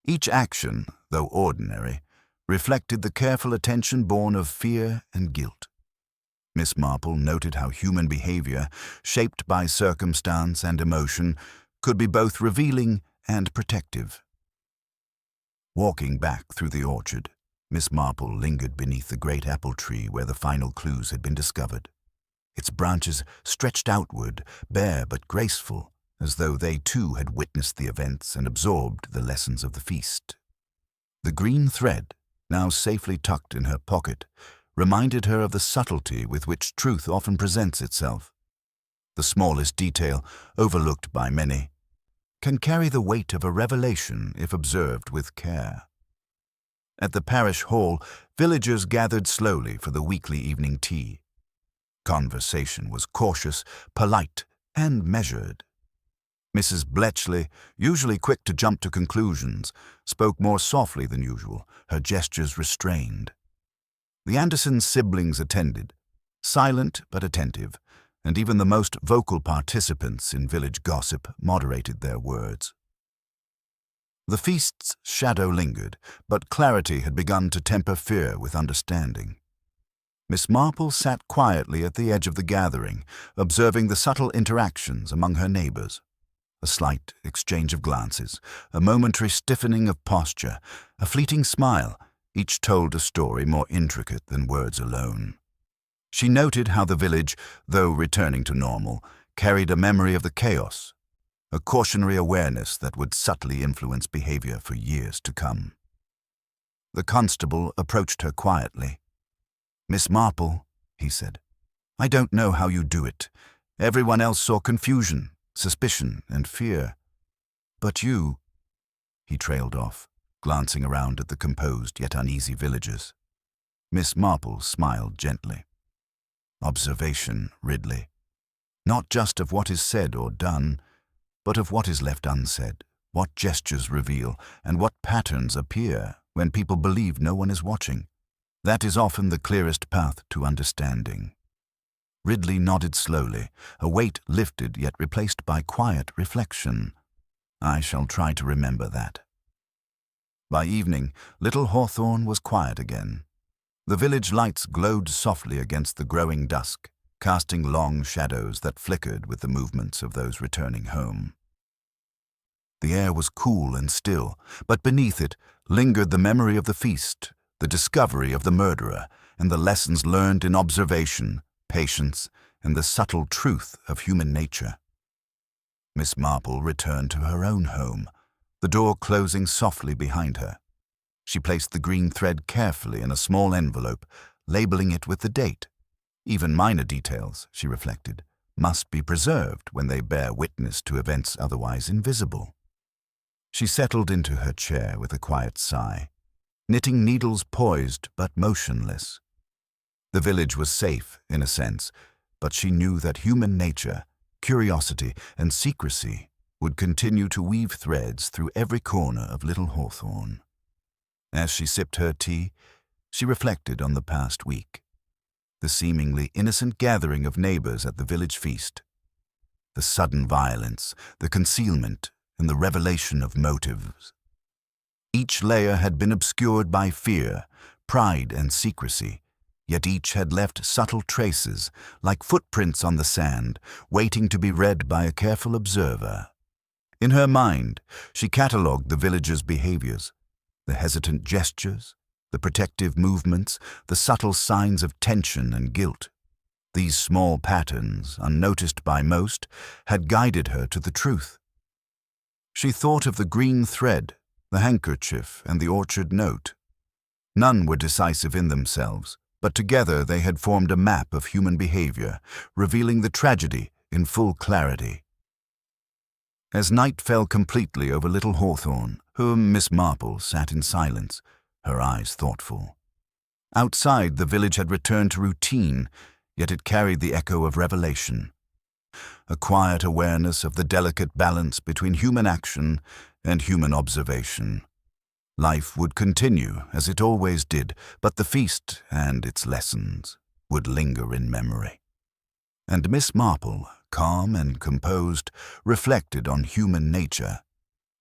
Each action, though ordinary, reflected the careful attention born of fear and guilt. Miss Marple noted how human behavior, shaped by circumstance and emotion, could be both revealing and protective. Walking back through the orchard, Miss Marple lingered beneath the great apple tree where the final clues had been discovered. Its branches stretched outward, bare but graceful, as though they too had witnessed the events and absorbed the lessons of the feast. The green thread, now safely tucked in her pocket, reminded her of the subtlety with which truth often presents itself. The smallest detail, overlooked by many, can carry the weight of a revelation if observed with care. At the parish hall, villagers gathered slowly for the weekly evening tea. Conversation was cautious, polite, and measured. Mrs. Bletchley, usually quick to jump to conclusions, spoke more softly than usual, her gestures restrained. The Anderson siblings attended, silent but attentive, and even the most vocal participants in village gossip moderated their words. The feast's shadow lingered, but clarity had begun to temper fear with understanding. Miss Marple sat quietly at the edge of the gathering, observing the subtle interactions among her neighbors. A slight exchange of glances, a momentary stiffening of posture, a fleeting smile, each told a story more intricate than words alone. She noted how the village, though returning to normal, carried a memory of the chaos, a cautionary awareness that would subtly influence behavior for years to come. The constable approached her quietly. "Miss Marple," he said, "I don't know how you do it. Everyone else saw confusion, suspicion, and fear. But you—" He trailed off, glancing around at the composed yet uneasy villagers. Miss Marple smiled gently. "Observation, Ridley. Not just of what is said or done, but of what is left unsaid, what gestures reveal, and what patterns appear when people believe no one is watching. That is often the clearest path to understanding." Ridley nodded slowly, a weight lifted yet replaced by quiet reflection. "I shall try to remember that." By evening, Little Hawthorne was quiet again. The village lights glowed softly against the growing dusk, casting long shadows that flickered with the movements of those returning home. The air was cool and still, but beneath it lingered the memory of the feast, the discovery of the murderer, and the lessons learned in observation, patience, and the subtle truth of human nature. Miss Marple returned to her own home, the door closing softly behind her. She placed the green thread carefully in a small envelope, labeling it with the date. Even minor details, she reflected, must be preserved when they bear witness to events otherwise invisible. She settled into her chair with a quiet sigh, knitting needles poised but motionless. The village was safe, in a sense, but she knew that human nature, curiosity, and secrecy would continue to weave threads through every corner of Little Hawthorne. As she sipped her tea, she reflected on the past week. The seemingly innocent gathering of neighbors at the village feast. The sudden violence, the concealment, and the revelation of motives. Each layer had been obscured by fear, pride, and secrecy, yet each had left subtle traces, like footprints on the sand, waiting to be read by a careful observer. In her mind, she catalogued the villagers' behaviors, the hesitant gestures, the protective movements, the subtle signs of tension and guilt. These small patterns, unnoticed by most, had guided her to the truth. She thought of the green thread, the handkerchief, and the orchard note. None were decisive in themselves, but together they had formed a map of human behavior, revealing the tragedy in full clarity. As night fell completely over Little Hawthorne, whom Miss Marple sat in silence, her eyes thoughtful. Outside, the village had returned to routine, yet it carried the echo of revelation. A quiet awareness of the delicate balance between human action and human observation. Life would continue, as it always did, but the feast and its lessons would linger in memory. And Miss Marple, calm and composed, reflected on human nature,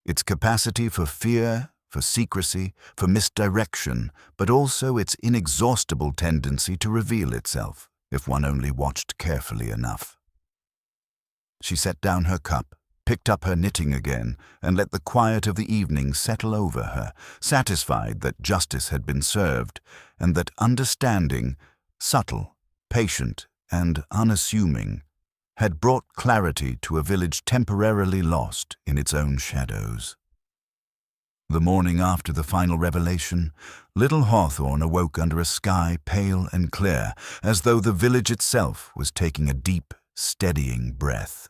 its capacity for fear, for secrecy, for misdirection, but also its inexhaustible tendency to reveal itself, if one only watched carefully enough. She set down her cup, picked up her knitting again, and let the quiet of the evening settle over her, satisfied that justice had been served, and that understanding, subtle, patient, and unassuming, had brought clarity to a village temporarily lost in its own shadows. The morning after the final revelation, Little Hawthorne awoke under a sky pale and clear, as though the village itself was taking a deep, steadying breath.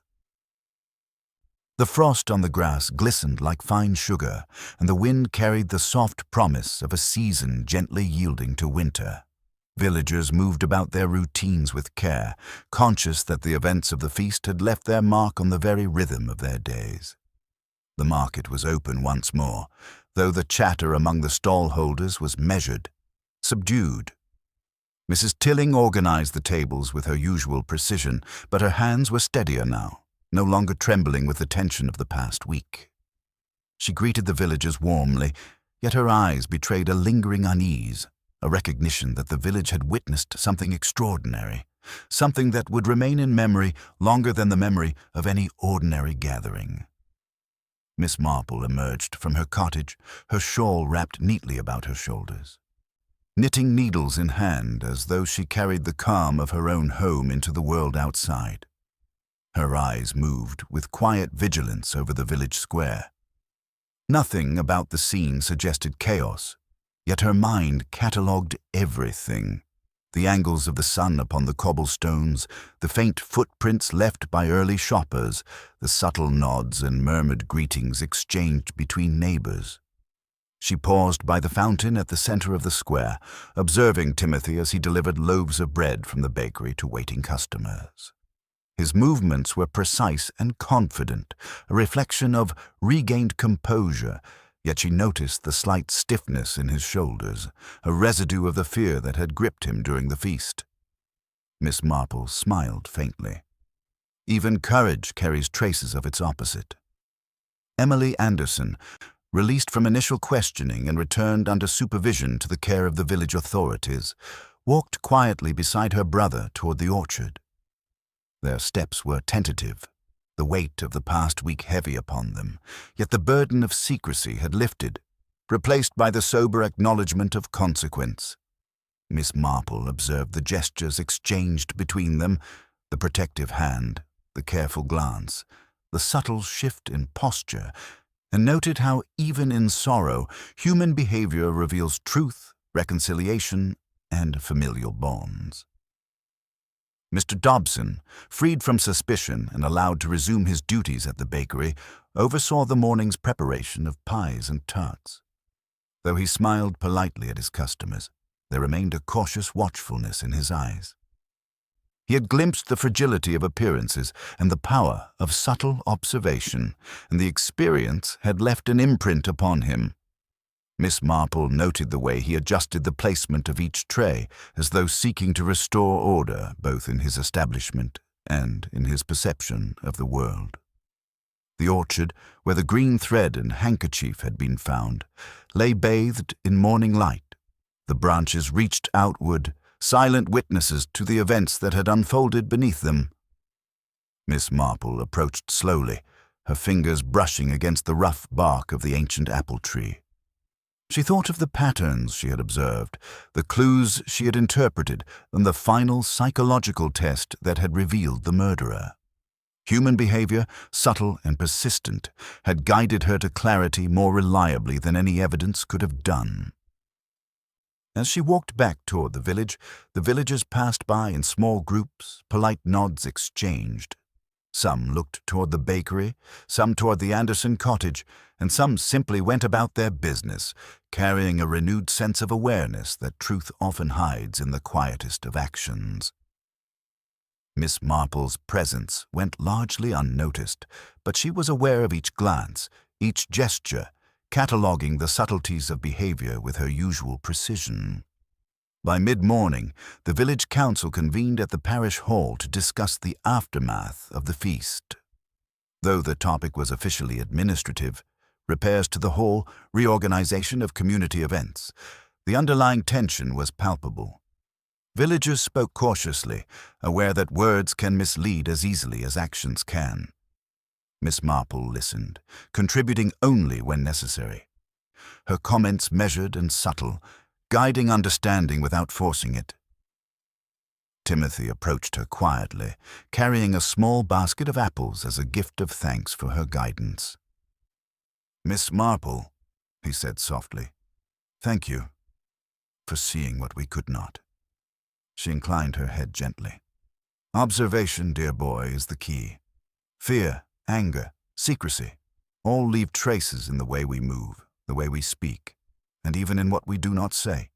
The frost on the grass glistened like fine sugar, and the wind carried the soft promise of a season gently yielding to winter. Villagers moved about their routines with care, conscious that the events of the feast had left their mark on the very rhythm of their days. The market was open once more, though the chatter among the stall-holders was measured, subdued. Mrs. Tilling organized the tables with her usual precision, but her hands were steadier now, no longer trembling with the tension of the past week. She greeted the villagers warmly, yet her eyes betrayed a lingering unease, a recognition that the village had witnessed something extraordinary, something that would remain in memory longer than the memory of any ordinary gathering. Miss Marple emerged from her cottage, her shawl wrapped neatly about her shoulders. knitting needles in hand as though she carried the calm of her own home into the world outside. Her eyes moved with quiet vigilance over the village square. Nothing about the scene suggested chaos, yet her mind catalogued everything. The angles of the sun upon the cobblestones, the faint footprints left by early shoppers, the subtle nods and murmured greetings exchanged between neighbors. She paused by the fountain at the center of the square, observing Timothy as he delivered loaves of bread from the bakery to waiting customers. His movements were precise and confident, a reflection of regained composure, yet she noticed the slight stiffness in his shoulders, a residue of the fear that had gripped him during the feast. Miss Marple smiled faintly. Even courage carries traces of its opposite. Emily Anderson, released from initial questioning and returned under supervision to the care of the village authorities, walked quietly beside her brother toward the orchard. Their steps were tentative, the weight of the past week heavy upon them, yet the burden of secrecy had lifted, replaced by the sober acknowledgement of consequence. Miss Marple observed the gestures exchanged between them, the protective hand, the careful glance, the subtle shift in posture, and noted how, even in sorrow, human behavior reveals truth, reconciliation, and familial bonds. Mr. Dobson, freed from suspicion and allowed to resume his duties at the bakery, oversaw the morning's preparation of pies and tarts. Though he smiled politely at his customers, there remained a cautious watchfulness in his eyes. He had glimpsed the fragility of appearances and the power of subtle observation, and the experience had left an imprint upon him. Miss Marple noted the way he adjusted the placement of each tray, as though seeking to restore order both in his establishment and in his perception of the world. The orchard, where the green thread and handkerchief had been found, lay bathed in morning light. The branches reached outward, silent witnesses to the events that had unfolded beneath them. Miss Marple approached slowly, her fingers brushing against the rough bark of the ancient apple tree. She thought of the patterns she had observed, the clues she had interpreted, and the final psychological test that had revealed the murderer. Human behavior, subtle and persistent, had guided her to clarity more reliably than any evidence could have done. As she walked back toward the villagers passed by in small groups, polite nods exchanged. Some looked toward the bakery, some toward the Anderson cottage, and some simply went about their business, carrying a renewed sense of awareness that truth often hides in the quietest of actions. Miss Marple's presence went largely unnoticed, but she was aware of each glance, each gesture, cataloguing the subtleties of behavior with her usual precision. By mid-morning, the village council convened at the parish hall to discuss the aftermath of the feast. Though the topic was officially administrative, repairs to the hall, reorganization of community events, the underlying tension was palpable. Villagers spoke cautiously, aware that words can mislead as easily as actions can. Miss Marple listened, contributing only when necessary. Her comments measured and subtle, guiding understanding without forcing it. Timothy approached her quietly, carrying a small basket of apples as a gift of thanks for her guidance. "Miss Marple," he said softly, "thank you for seeing what we could not." She inclined her head gently. "Observation, dear boy, is the key. Fear, anger, secrecy, all leave traces in the way we move, the way we speak, and even in what we do not say.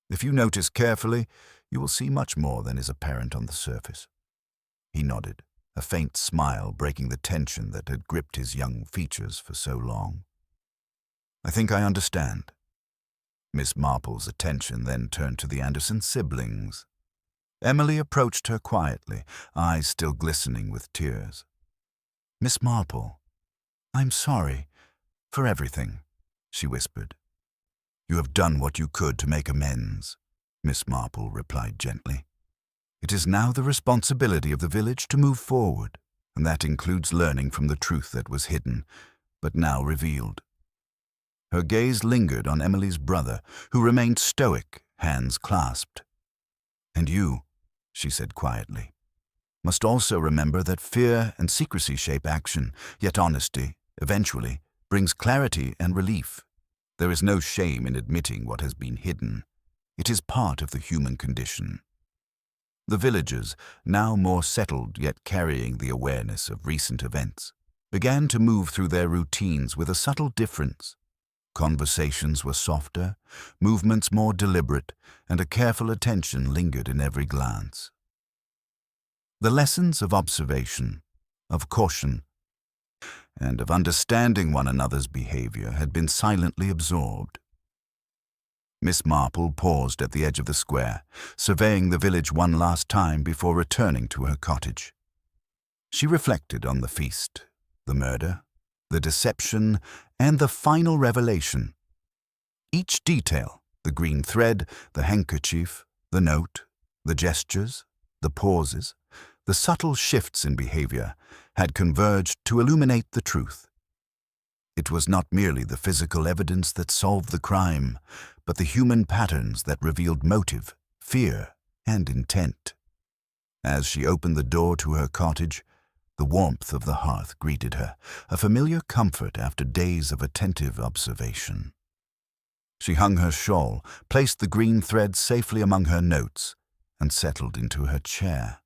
If you notice carefully, you will see much more than is apparent on the surface." He nodded, a faint smile breaking the tension that had gripped his young features for so long. "I think I understand." Miss Marple's attention then turned to the Anderson siblings. Emily approached her quietly, eyes still glistening with tears. "Miss Marple, I'm sorry for everything," she whispered. "You have done what you could to make amends," Miss Marple replied gently. "It is now the responsibility of the village to move forward, and that includes learning from the truth that was hidden, but now revealed." Her gaze lingered on Emily's brother, who remained stoic, hands clasped. "And you," she said quietly, "must also remember that fear and secrecy shape action, yet honesty, eventually, brings clarity and relief. There is no shame in admitting what has been hidden. It is part of the human condition." The villagers, now more settled yet carrying the awareness of recent events, began to move through their routines with a subtle difference. Conversations were softer, movements more deliberate, and a careful attention lingered in every glance. The lessons of observation, of caution, and of understanding one another's behavior had been silently absorbed. Miss Marple paused at the edge of the square, surveying the village one last time before returning to her cottage. She reflected on the feast, the murder, the deception, and the final revelation. Each detail, the green thread, the handkerchief, the note, the gestures, the pauses, the subtle shifts in behavior, had converged to illuminate the truth. It was not merely the physical evidence that solved the crime, but the human patterns that revealed motive, fear, and intent. As she opened the door to her cottage, the warmth of the hearth greeted her, a familiar comfort after days of attentive observation. She hung her shawl, placed the green thread safely among her notes, and settled into her chair.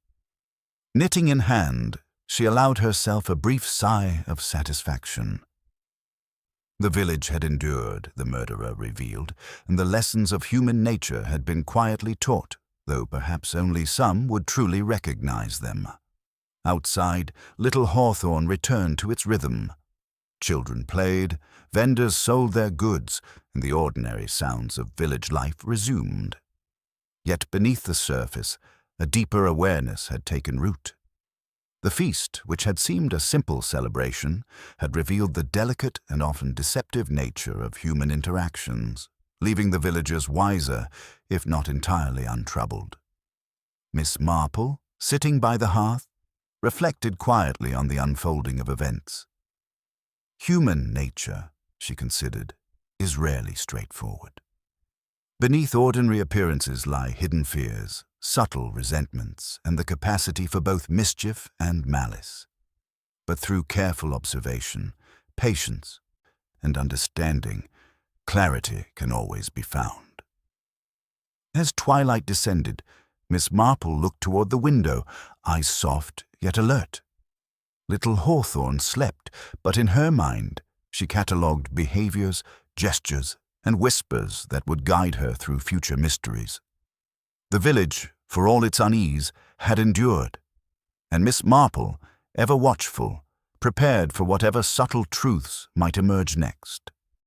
Knitting in hand, she allowed herself a brief sigh of satisfaction. The village had endured, the murderer revealed, and the lessons of human nature had been quietly taught, though perhaps only some would truly recognize them. Outside, Little Hawthorn returned to its rhythm. Children played, vendors sold their goods, and the ordinary sounds of village life resumed. Yet beneath the surface, a deeper awareness had taken root. The feast, which had seemed a simple celebration, had revealed the delicate and often deceptive nature of human interactions, leaving the villagers wiser, if not entirely untroubled. Miss Marple, sitting by the hearth, reflected quietly on the unfolding of events. Human nature, she considered, is rarely straightforward. Beneath ordinary appearances lie hidden fears, subtle resentments, and the capacity for both mischief and malice. But through careful observation, patience, and understanding, clarity can always be found. As twilight descended, Miss Marple looked toward the window, eyes soft yet alert. Little Hawthorn slept, but in her mind she catalogued behaviors, gestures, and whispers that would guide her through future mysteries. The village, for all its unease, had endured, and Miss Marple, ever watchful, prepared for whatever subtle truths might emerge next.